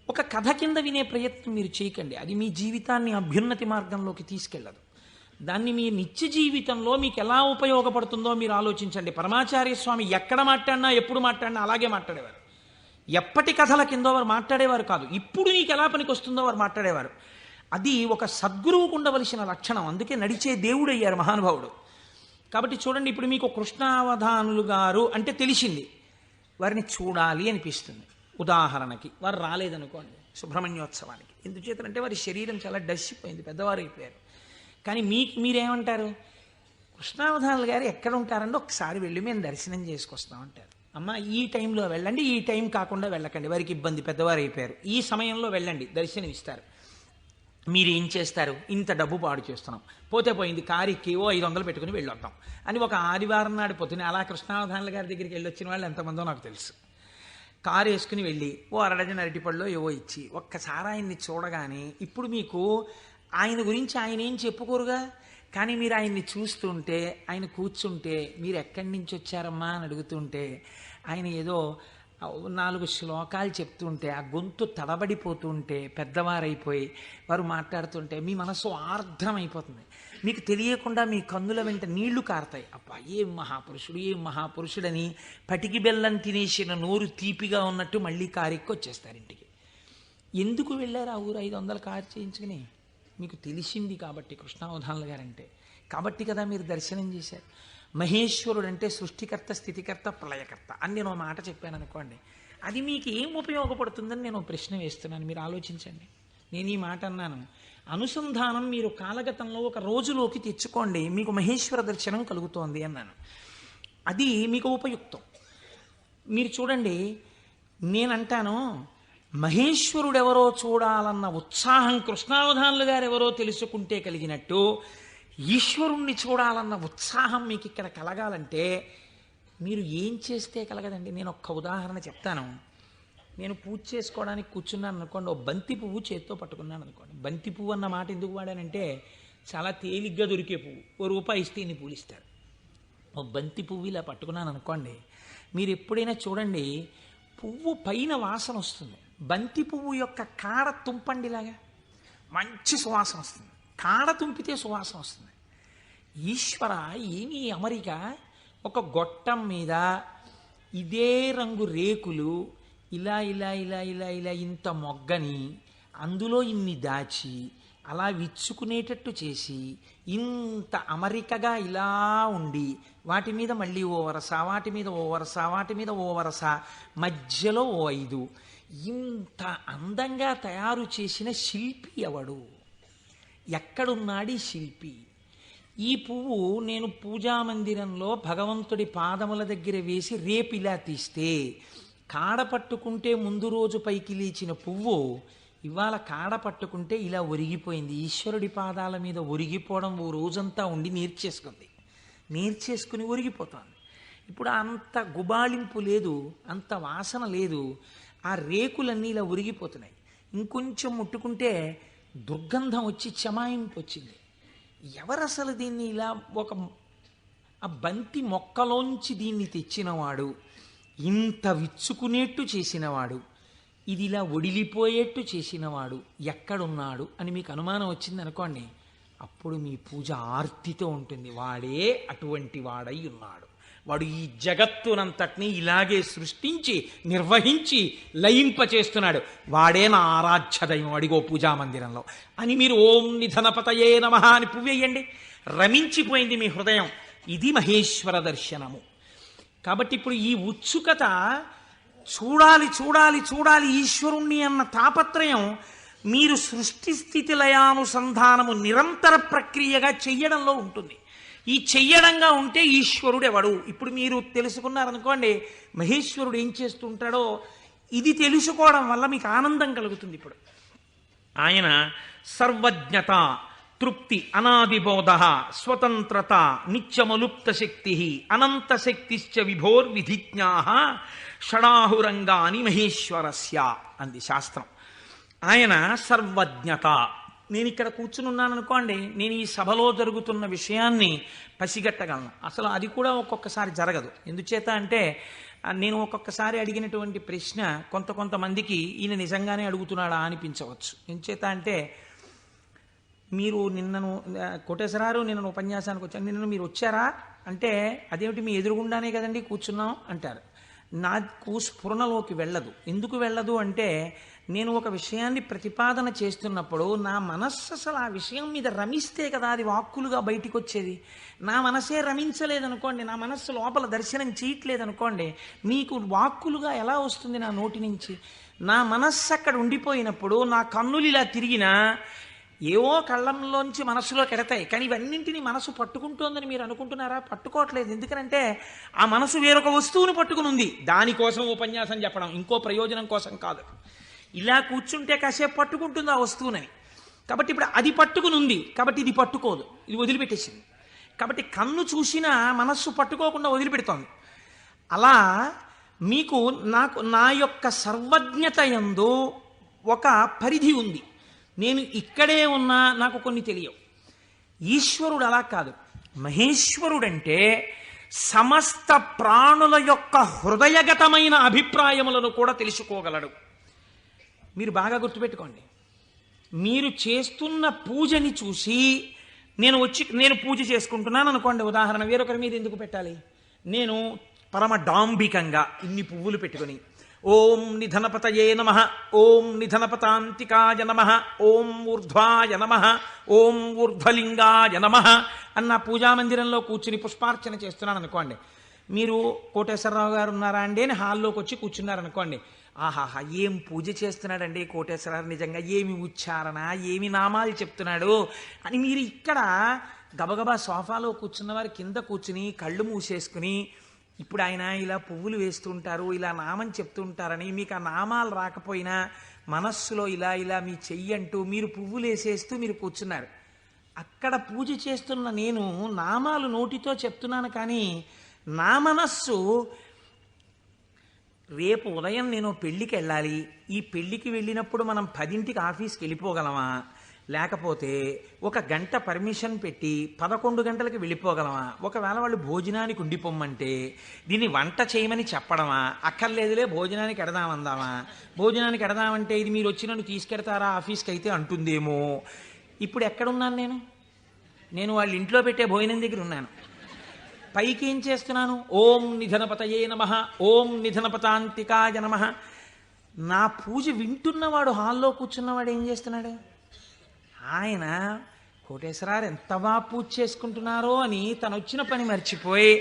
ఒక కథ కింద వినే ప్రయత్నం మీరు చేయకండి. అది మీ జీవితాన్ని అభ్యున్నతి మార్గంలోకి తీసుకెళ్ళదు. దాన్ని మీ నిత్య జీవితంలో మీకు ఎలా ఉపయోగపడుతుందో మీరు ఆలోచించండి. పరమాచార్య స్వామి ఎక్కడ మాట్లాడినా ఎప్పుడు మాట్లాడినా అలాగే మాట్లాడేవారు. ఎప్పటి కథల కిందో వారు మాట్లాడేవారు కాదు, ఇప్పుడు నీకు ఎలా పనికి వస్తుందో వారు మాట్లాడేవారు. అది ఒక సద్గురువుకు ఉండవలసిన లక్షణం. అందుకే నడిచే దేవుడు అయ్యారు మహానుభావుడు. కాబట్టి చూడండి, ఇప్పుడు మీకు కృష్ణావధానులు గారు అంటే తెలిసింది, వారిని చూడాలి అనిపిస్తుంది. ఉదాహరణకి వారు రాలేదనుకోండి సుబ్రహ్మణ్యోత్సవానికి, ఎందుచేతంటే వారి శరీరం చాలా డస్సిపోయింది, పెద్దవారు అయిపోయారు. కానీ మీరేమంటారు? కృష్ణావధానులు గారు ఎక్కడ ఉంటారంటే ఒకసారి వెళ్ళి మేము దర్శనం చేసుకొస్తామంటారు. అమ్మ ఈ టైంలో వెళ్ళండి, ఈ టైం కాకుండా వెళ్ళకండి, వారికి ఇబ్బంది, పెద్దవారు అయిపోయారు, ఈ సమయంలో వెళ్ళండి దర్శనం ఇస్తారు. మీరు ఏం చేస్తారు? ఇంత డబ్బు పాడు చేస్తున్నాం, పోతే పోయింది, కారుకి 500 పెట్టుకుని వెళ్ళొద్దాం అని ఒక ఆదివారం నాడు పొద్దున అలా కృష్ణావధానుల గారి దగ్గరికి వెళ్ళొచ్చిన వాళ్ళు ఎంతమందో నాకు తెలుసు. కారు వేసుకుని వెళ్ళి ఓ అరడజన అరటిపళ్ళు ఏవో ఇచ్చి ఒక్కసారి ఆయన్ని చూడగానే ఇప్పుడు మీకు ఆయన గురించి ఆయన ఏం చెప్పుకోరుగా, కానీ మీరు ఆయన్ని చూస్తుంటే, ఆయన కూర్చుంటే, మీరు ఎక్కడి నుంచి వచ్చారమ్మా అని అడుగుతుంటే, ఆయన ఏదో 4 శ్లోకాలు చెప్తుంటే ఆ గొంతు తడబడిపోతుంటే, పెద్దవారైపోయి వారు మాట్లాడుతుంటే మీ మనసు ఆర్ద్రమైపోతుంది. మీకు తెలియకుండా మీ కన్నుల వెంట నీళ్లు కారుతాయి. అబ్బా ఏం మహాపురుషుడు, ఏం మహాపురుషుడని పటికి బెల్లం తినేసిన నోరు తీపిగా ఉన్నట్టు మళ్ళీ కారెక్కి వచ్చేస్తారు ఇంటికి. ఎందుకు వెళ్ళారు ఆ ఊరు 500 కారు చేయించుకుని? మీకు తెలిసింది కాబట్టి కృష్ణావధానులు గారంటే, కాబట్టి కదా మీరు దర్శనం చేశారు. మహేశ్వరుడు అంటే సృష్టికర్త, స్థితికర్త, ప్రళయకర్త అని నేను మాట చెప్పాను అనుకోండి, అది మీకు ఏం ఉపయోగపడుతుందని నేను ప్రశ్న వేస్తున్నాను. మీరు ఆలోచించండి. నేను ఈ మాట అన్నాను, అనుసంధానం మీరు కాలగతంలో ఒక రోజులోకి తెచ్చుకోండి, మీకు మహేశ్వర దర్శనం కలుగుతోంది అన్నాను. అది మీకు ఉపయుక్తం. మీరు చూడండి, నేనంటాను మహేశ్వరుడెవరో చూడాలన్న ఉత్సాహం కృష్ణావధానులు గారు ఎవరో తెలుసుకుంటే కలిగినట్టు ఈశ్వరుణ్ణి చూడాలన్న ఉత్సాహం మీకు ఇక్కడ కలగాలంటే మీరు ఏం చేస్తే కలగదండి. నేను ఒక్క ఉదాహరణ చెప్తాను. నేను పూజ చేసుకోవడానికి కూర్చున్నాను అనుకోండి, ఓ బంతి పువ్వు చేత్తో పట్టుకున్నాను అనుకోండి. బంతి పువ్వు అన్న మాట ఎందుకు వాడానంటే చాలా తేలిగ్గా దొరికే పువ్వు, ₹1 ఇస్తే ఇన్ని పూలు ఇస్తారు. ఓ బంతి పువ్వు ఇలా పట్టుకున్నాను అనుకోండి, మీరు ఎప్పుడైనా చూడండి పువ్వు పైన వాసన వస్తుంది, బంతి పువ్వు యొక్క కాడ తుంపండిలాగా మంచి సువాసన వస్తుంది, కాడ తుంపితే సువాసన వస్తుంది. ఈశ్వర ఏమి అమరిక, ఒక గొట్టం మీద ఇదే రంగు రేకులు ఇలా ఇలా ఇలా ఇలా ఇలా ఇంత మొగ్గని అందులో ఇన్ని దాచి అలా విచ్చుకునేటట్టు చేసి ఇంత అమరికగా ఇలా ఉండి వాటి మీద మళ్ళీ ఓ వరస, వాటి మీద ఓ వరస, వాటి మీద ఓ వరస, మధ్యలో ఓ 5, ఇంత అందంగా తయారు చేసిన శిల్పి ఎవడు? ఎక్కడున్నాడు ఈ శిల్పి? ఈ పువ్వు నేను పూజామందిరంలో భగవంతుడి పాదముల దగ్గర వేసి రేపు ఇలా తీస్తే కాడ పట్టుకుంటే ముందు రోజు పైకి లేచిన పువ్వు ఇవాళ కాడ పట్టుకుంటే ఇలా ఒరిగిపోయింది. ఈశ్వరుడి పాదాల మీద ఒరిగిపోవడం ఓ రోజంతా ఉండి నేర్చేసుకుని ఒరిగిపోతుంది. ఇప్పుడు అంత గుబాళింపు లేదు, అంత వాసన లేదు, ఆ రేకులన్నీ ఇలా ఒరిగిపోతున్నాయి. ఇంకొంచెం ముట్టుకుంటే దుర్గంధం వచ్చి చెమాయింపు వచ్చింది. ఎవరు అసలు దీన్ని ఇలా ఆ బంతి మొక్కలోంచి దీన్ని తెచ్చినవాడు, ఇంత విచ్చుకునేట్టు చేసినవాడు, ఇది ఇలా ఒడిలిపోయేట్టు చేసినవాడు ఎక్కడున్నాడు అని మీకు అనుమానం వచ్చింది అనుకోండి, అప్పుడు మీ పూజ ఆర్తితో ఉంటుంది. వాడే అటువంటి వాడై ఉన్నాడు, వాడు ఈ జగత్తునంతటినీ ఇలాగే సృష్టించి నిర్వహించి లయింపచేస్తున్నాడు, వాడే నా ఆరాధ్య దైవం అడిగో పూజామందిరంలో అని మీరు ఓం నిధనపతయే నమః అని పువ్వేయండి, రమించిపోయింది మీ హృదయం. ఇది మహేశ్వర దర్శనము. కాబట్టి ఇప్పుడు ఈ ఉత్సుకత, చూడాలి చూడాలి చూడాలి ఈశ్వరుణ్ణి అన్న తాపత్రయం మీరు సృష్టి స్థితి లయానుసంధానము నిరంతర ప్రక్రియగా చెయ్యడంలో ఉంటుంది. ఈ చెయ్యడంగా ఉంటే ఈశ్వరుడు ఎవడు? ఇప్పుడు మీరు తెలుసుకున్నారనుకోండి మహేశ్వరుడు ఏం చేస్తుంటాడో, ఇది తెలుసుకోవడం వల్ల మీకు ఆనందం కలుగుతుంది. ఇప్పుడు ఆయన సర్వజ్ఞత, తృప్తి, అనాదిబోధ, స్వతంత్రత, నిత్యమలుప్త శక్తి, అనంత శక్తిశ్చ విభోర్విధిజ్ఞా షడాహురంగాని మహేశ్వరస్య అంది శాస్త్రం. ఆయన సర్వజ్ఞత. నేను ఇక్కడ కూర్చునున్నాను అనుకోండి, నేను ఈ సభలో జరుగుతున్న విషయాన్ని పసిగట్టగలను. అసలు అది కూడా ఒక్కొక్కసారి జరగదు. ఎందుచేత అంటే నేను ఒక్కొక్కసారి అడిగినటువంటి ప్రశ్న కొంతమందికి ఈయన నిజంగానే అడుగుతున్నాడా అనిపించవచ్చు. ఎందుచేత అంటే మీరు నిన్నను కోటేశ్వరారు నిన్న ఉపన్యాసానికి వచ్చాను, నిన్న మీరు వచ్చారా అంటే అదేమిటి మీ ఎదురుగుండానే కదండి కూర్చున్నాం అంటారు. నాకు స్ఫురణలోకి వెళ్ళదు. ఎందుకు వెళ్ళదు అంటే నేను ఒక విషయాన్ని ప్రతిపాదన చేస్తున్నప్పుడు నా మనస్సు అసలు ఆ విషయం మీద రమిస్తే కదా అది వాక్కులుగా బయటికి వచ్చేది. నా మనసే రమించలేదనుకోండి, నా మనస్సు లోపల దర్శనం చేయట్లేదనుకోండి, మీకు వాక్కులుగా ఎలా వస్తుంది నా నోటి నుంచి? నా మనస్సు అక్కడ ఉండిపోయినప్పుడు నా కన్నులు ఇలా తిరిగినా ఏవో కళ్ళంలోంచి మనస్సులో కెడతాయి, కానీ ఇవన్నింటినీ మనసు పట్టుకుంటోందని మీరు అనుకుంటున్నారా? పట్టుకోవట్లేదు. ఎందుకంటే ఆ మనసు వేరొక వస్తువును పట్టుకుని ఉంది. దానికోసం ఉపన్యాసం చెప్పడం, ఇంకో ప్రయోజనం కోసం కాదు. ఇలా కూర్చుంటే కాసేపు పట్టుకుంటుంది ఆ వస్తువునని. కాబట్టి ఇప్పుడు అది పట్టుకుని ఉంది, కాబట్టి ఇది పట్టుకోదు, ఇది వదిలిపెట్టేసింది. కాబట్టి కన్ను చూసినా మనస్సు పట్టుకోకుండా వదిలిపెడుతోంది. అలా మీకు నా యొక్క సర్వజ్ఞత యందు ఒక పరిధి ఉంది. నేను ఇక్కడే ఉన్నా నాకు కొన్ని తెలియవు. ఈశ్వరుడు అలా కాదు. మహేశ్వరుడంటే సమస్త ప్రాణుల యొక్క హృదయగతమైన అభిప్రాయములను కూడా తెలుసుకోగలడు. మీరు బాగా గుర్తుపెట్టుకోండి. మీరు చేస్తున్న పూజని చూసి నేను పూజ చేసుకుంటున్నాను అనుకోండి, ఉదాహరణ, వేరొకరి మీద ఎందుకు పెట్టాలి? నేను పరమ డాంబికంగా ఇన్ని పువ్వులు పెట్టుకుని ఓం నిధనపతయే నమః, ఓం నిధనపతాంతికాయ నమః, ఓం ఊర్ధ్వాయ నమః, ఓం ఊర్ధ్వలింగాయ నమః అన్న పూజామందిరంలో కూర్చుని పుష్పార్చన చేస్తున్నాను అనుకోండి. మీరు కోటేశ్వరరావు గారు ఉన్నారా అండి అని హాల్లోకి వచ్చి కూర్చున్నారనుకోండి. ఆహాహా, ఏం పూజ చేస్తున్నాడండి కోటేశ్వరరావు, నిజంగా ఏమి ఉచ్చారణ, ఏమి నామాలు చెప్తున్నాడు అని మీరు ఇక్కడ గబగబా సోఫాలో కూర్చున్న వారి కింద కూర్చుని కళ్ళు మూసేసుకుని, ఇప్పుడు ఆయన ఇలా పువ్వులు వేస్తుంటారు, ఇలా నామం చెప్తుంటారని మీకు ఆ నామాలు రాకపోయినా మనస్సులో ఇలా ఇలా మీ చెయ్యి అంటూ మీరు పువ్వులు వేసేస్తూ మీరు కూర్చున్నారు. అక్కడ పూజ చేస్తున్న నేను నామాలు నోటితో చెప్తున్నాను, కానీ నా మనస్సు రేపు ఉదయం నేను పెళ్ళికి వెళ్ళాలి, ఈ పెళ్ళికి వెళ్ళినప్పుడు మనం 10ంటికి ఆఫీస్కి వెళ్ళిపోగలమా, లేకపోతే 1 గంట పర్మిషన్ పెట్టి 11 గంటలకు వెళ్ళిపోగలమా, ఒకవేళ వాళ్ళు భోజనానికి ఉండిపోమ్మంటే దీన్ని వంట చేయమని చెప్పడమా, అక్కర్లేదులే భోజనానికి ఎడదామందామా, భోజనానికి ఎడదామంటే ఇది మీరు వచ్చి నన్ను తీసుకెడతారా ఆఫీస్కి అయితే అంటుందేమో. ఇప్పుడు ఎక్కడున్నాను నేను వాళ్ళ ఇంట్లో పెట్టే భోజనం దగ్గర ఉన్నాను. పైకి ఏం చేస్తున్నాను? ఓం నిధనపతయే నమః, ఓం నిధనపతాంతికాయ నమః. నా పూజ వింటున్నవాడు, హాల్లో కూర్చున్నవాడు ఏం చేస్తున్నాడు? ఆయన కోటేశ్వరారు ఎంత బాగా పూజ చేసుకుంటున్నారో అని తను వచ్చిన పని మర్చిపోయి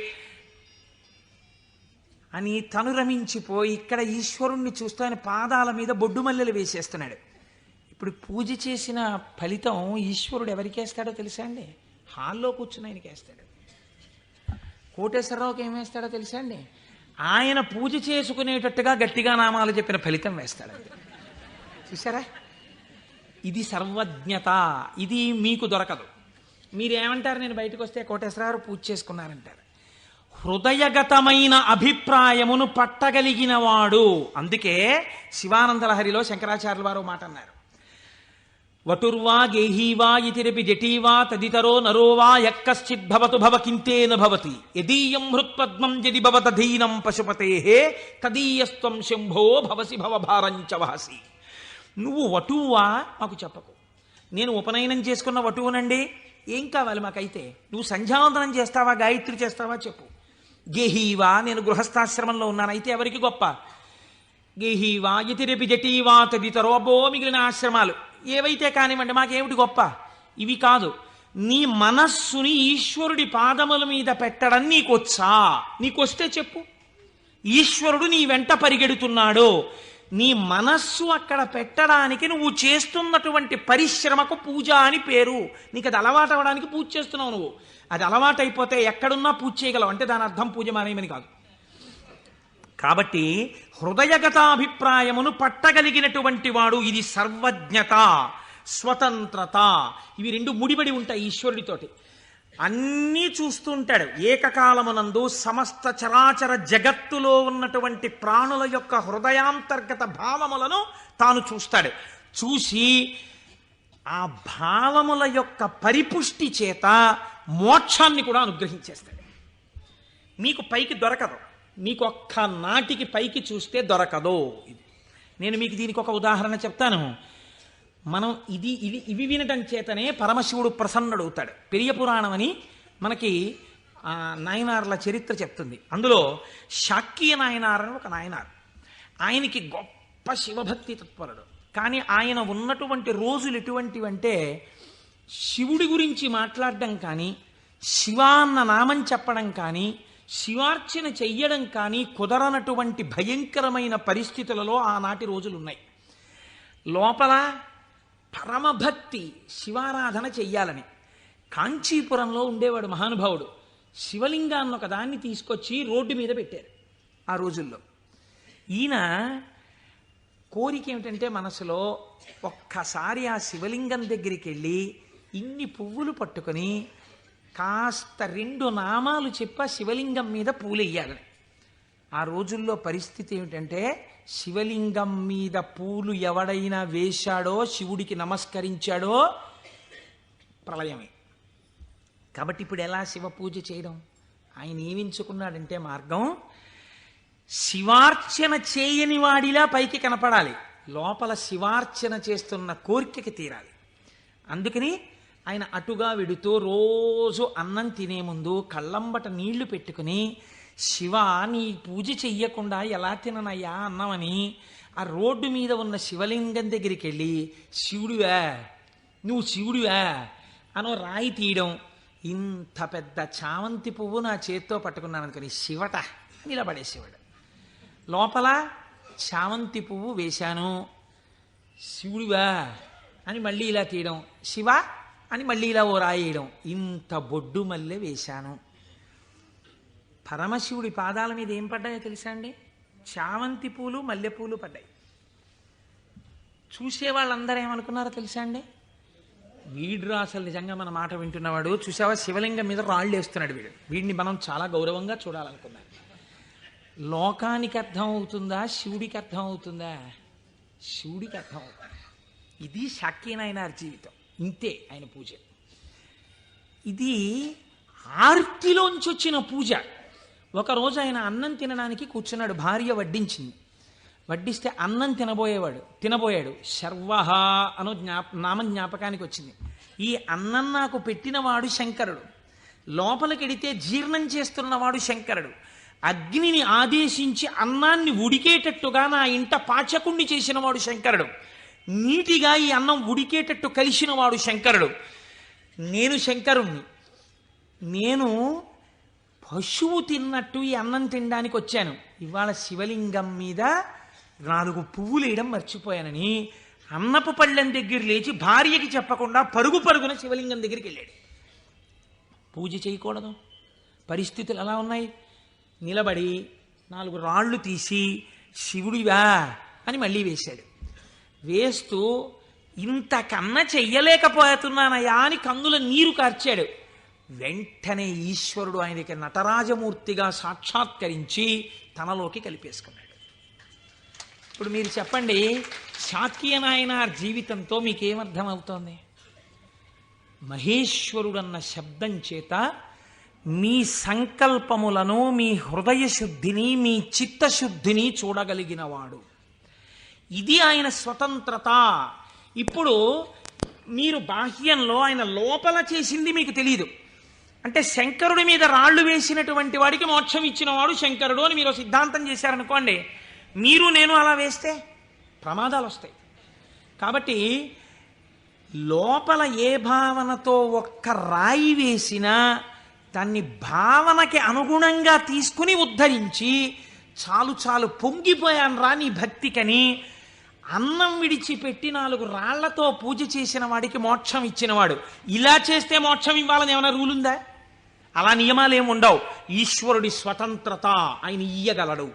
తను రమించిపోయి ఇక్కడ ఈశ్వరుణ్ణి చూస్తూ ఆయన పాదాల మీద బొడ్డు మల్లెలు వేసేస్తున్నాడు. ఇప్పుడు పూజ చేసిన ఫలితం ఈశ్వరుడు ఎవరికి వేస్తాడో తెలుసా అండి? హాల్లో కూర్చుని ఆయనకి వేస్తాడు. కోటేశ్వరరావుకి ఏం వేస్తాడో తెలుసా అండి? ఆయన పూజ చేసుకునేటట్టుగా గట్టిగా నామాలు చెప్పిన ఫలితం వేస్తాడు. చూసారా? ఇది సర్వజ్ఞత. ఇది మీకు దొరకదు. మీరేమంటారు? నేను బయటకు వస్తే కోటేశ్వరరావు పూజ చేసుకున్నారంటారు. హృదయగతమైన అభిప్రాయమును పట్టగలిగిన వాడు. అందుకే శివానందలహరిలో శంకరాచార్యుల వారు మాట అన్నారు, వటుర్వా గేహీవా ఇతిరపి జటీవా తదితరో నరోవా యక్కశ్చిద్భవతు భవకింతేన భవతి యదీయం హృత్పద్మం యది భవతధీనం పశుపతేః తదీయస్త్వం శంభో భవసి భవభారంచ వహసి. నువ్వు వటువా మాకు చెప్పకు. నేను ఉపనయనం చేసుకున్న వటువునండి, ఏం కావాలి మాకైతే? నువ్వు సంధ్యావందనం చేస్తావా, గాయత్రి చేస్తావా చెప్పు. గేహీవా, నేను గృహస్థాశ్రమంలో ఉన్నాను, అయితే ఎవరికి గొప్ప? గేహీవా ఇతిరపి జటీవా తదితరో, అబ్బో మిగిలిన ఆశ్రమాలు ఏవైతే కానివ్వండి, మాకేమిటి గొప్ప? ఇవి కాదు. నీ మనస్సుని ఈశ్వరుడి పాదముల మీద పెట్టడం నీకొచ్చా? నీకొస్తే చెప్పు. ఈశ్వరుడు నీ వెంట పరిగెడుతున్నాడు, నీ మనస్సు అక్కడ పెట్టడానికి నువ్వు చేస్తున్నటువంటి పరిశ్రమకు పూజ అని పేరు. నీకు అది అలవాటు అవ్వడానికి పూజ చేస్తున్నావు. నువ్వు అది అలవాటు అయిపోతే ఎక్కడున్నా పూజ చేయగలవు, అంటే దాని అర్థం పూజ మానేమని కాదు. కాబట్టి హృదయగతాభిప్రాయమును పట్టగలిగినటువంటి వాడు. ఇది సర్వజ్ఞత, స్వతంత్రత. ఇవి రెండు ముడిపడి ఉంటాయి ఈశ్వరుడితోటి. అన్నీ చూస్తూ ఉంటాడు. ఏకకాలమునందు సమస్త చరాచర జగత్తులో ఉన్నటువంటి ప్రాణుల యొక్క హృదయాంతర్గత భావములను తాను చూస్తాడు. చూసి ఆ భావముల యొక్క పరిపుష్టి చేత మోక్షాన్ని కూడా అనుగ్రహించేస్తాడు. మీకు పైకి దొరకదు, మీకు ఒక్క నాటికి పైకి చూస్తే దొరకదు. నేను మీకు దీనికి ఒక ఉదాహరణ చెప్తాను. మనం ఇవి వినటం చేతనే పరమశివుడు ప్రసన్నుడవుతాడు. పెరియ పురాణం అని మనకి నాయనార్ల చరిత్ర చెప్తుంది. అందులో శాక్య నాయనార్ అని ఒక నాయనార్. ఆయనకి గొప్ప శివభక్తి తత్పరుడు. కానీ ఆయన ఉన్నటువంటి రోజులు ఎటువంటివంటే శివుడి గురించి మాట్లాడడం కానీ, శివ అన్న నామం చెప్పడం కానీ, శివార్చన చెయ్యడం కానీ కుదరనటువంటి భయంకరమైన పరిస్థితులలో ఆనాటి రోజులున్నాయి. లోపల పరమభక్తి, శివారాధన చెయ్యాలని. కాంచీపురంలో ఉండేవాడు మహానుభావుడు. శివలింగాన్ని ఒక దాన్ని తీసుకొచ్చి రోడ్డు మీద పెట్టారు ఆ రోజుల్లో. ఈయన కోరిక ఏమిటంటే మనసులో ఒక్కసారి ఆ శివలింగం దగ్గరికి వెళ్ళి ఇన్ని పువ్వులు ఆ రోజుల్లో పరిస్థితి ఏమిటంటే శివలింగం మీద పూలు ఎవడైనా వేశాడో, శివుడికి నమస్కరించాడో ప్రళయమే. కాబట్టి ఇప్పుడు ఎలా శివ పూజ చేయడం? ఆయన ఏమించుకున్నాడంటే మార్గం, శివార్చన చేయని వాడిలా పైకి కనపడాలి, లోపల శివార్చన చేస్తున్న కోరికకి తీరాలి. అందుకని ఆయన అటుగా వెడుతూ రోజు అన్నం తినే ముందు కళ్ళంబట నీళ్లు పెట్టుకుని, శివ నీ పూజ చెయ్యకుండా ఎలా తిననయ్యా అన్నమని ఆ రోడ్డు మీద ఉన్న శివలింగం దగ్గరికి వెళ్ళి, శివుడివా నువ్వు శివుడివా అనో రాయి తీయడం. ఇంత పెద్ద చామంతి పువ్వు నా చేత్తో పట్టుకున్నాను అనుకుని శివట నిలబడేసేవాడు. లోపల చామంతి పువ్వు వేశాను, శివుడివా అని మళ్ళీ ఇలా తీయడం, శివ అని మళ్ళీ ఇలా ఓ రాయేయడం. ఇంత బొడ్డు మల్లె వేశాను. పరమశివుడి పాదాల మీద ఏం పడ్డాయో తెలుసా అండి? చామంతి పూలు, మల్లెపూలు పడ్డాయి. చూసే వాళ్ళందరూ ఏమనుకున్నారో తెలుసా అండి? వీడు అసలు నిజంగా మన మాట వింటున్నవాడు, చూసావా శివలింగం మీద రాళ్ళు వేస్తున్నాడు వీడు, వీడిని మనం చాలా గౌరవంగా చూడాలనుకున్నాం. లోకానికి అర్థం అవుతుందా, శివుడికి అర్థం అవుతుందా? శివుడికి అర్థం అవుతుంది. ఇది శాక్యనాయనార్ జీవితం, ఇంతే ఆయన పూజ. ఇది ఆర్తిలోంచి వచ్చిన పూజ. ఒకరోజు ఆయన అన్నం తినడానికి కూర్చున్నాడు, భార్య వడ్డించింది. వడ్డిస్తే అన్నం తినబోయాడు. శర్వహ అనో నామం జ్ఞాపకానికి వచ్చింది. ఈ అన్నం నాకు పెట్టినవాడు శంకరుడు, లోపలికెడితే జీర్ణం చేస్తున్నవాడు శంకరుడు, అగ్నిని ఆదేశించి అన్నాన్ని ఉడికేటట్టుగా నా ఇంట పాచకుణ్ణి చేసినవాడు శంకరుడు, నీటిగా ఈ అన్నం ఉడికేటట్టు కలిసినవాడు శంకరుడు. నేను శంకరుణ్ణి, నేను పశువు తిన్నట్టు ఈ అన్నం తినడానికి వచ్చాను. ఇవాళ శివలింగం మీద 4 పువ్వులు వేయడం మర్చిపోయానని అన్నపు పళ్ళెం దగ్గర లేచి భార్యకి చెప్పకుండా పరుగున శివలింగం దగ్గరికి వెళ్ళాడు. పూజ చేయకూడదు, పరిస్థితులు ఎలా ఉన్నాయి? నిలబడి 4 రాళ్ళు తీసి శివుడివా అని మళ్ళీ వేశాడు. వేస్తూ ఇంతకన్నా చెయ్యలేకపోతున్నానయా అని కన్నుల నీరు కార్చాడు. వెంటనే ఈశ్వరుడు ఆయనకి నటరాజమూర్తిగా సాక్షాత్కరించి తనలోకి కలిపేసుకున్నాడు. ఇప్పుడు మీరు చెప్పండి, శాక్యనాయనార్ జీవితంతో మీకేమర్థమవుతోంది? మహేశ్వరుడన్న శబ్దం చేత మీ సంకల్పములను, మీ హృదయ శుద్ధిని, మీ చిత్తశుద్ధిని చూడగలిగినవాడు. ఇది ఆయన స్వతంత్రత. ఇప్పుడు మీరు బాహ్యంలో ఆయన లోపల చేసింది మీకు తెలియదు. అంటే శంకరుడి మీద రాళ్ళు వేసినటువంటి వాడికి మోక్షం ఇచ్చినవాడు శంకరుడు అని మీరు సిద్ధాంతం చేశారనుకోండి, మీరు నేను అలా వేస్తే ప్రమాదాలు వస్తాయి. కాబట్టి లోపల ఏ భావనతో ఒక్క రాయి వేసినా దాన్ని భావనకి అనుగుణంగా తీసుకుని ఉద్ధరించి, చాలు పొంగిపోయాను రా నీ భక్తికని అన్నం విడిచిపెట్టి 4 రాళ్లతో పూజ చేసిన వాడికి మోక్షం ఇచ్చినవాడు. ఇలా చేస్తే మోక్షం ఇవ్వాలని ఏమైనా రూల్ ఉందా? అలా నియమాలేం ఉండవు. ఈశ్వరుడి స్వతంత్రత, ఆయన ఇయ్యగలడు.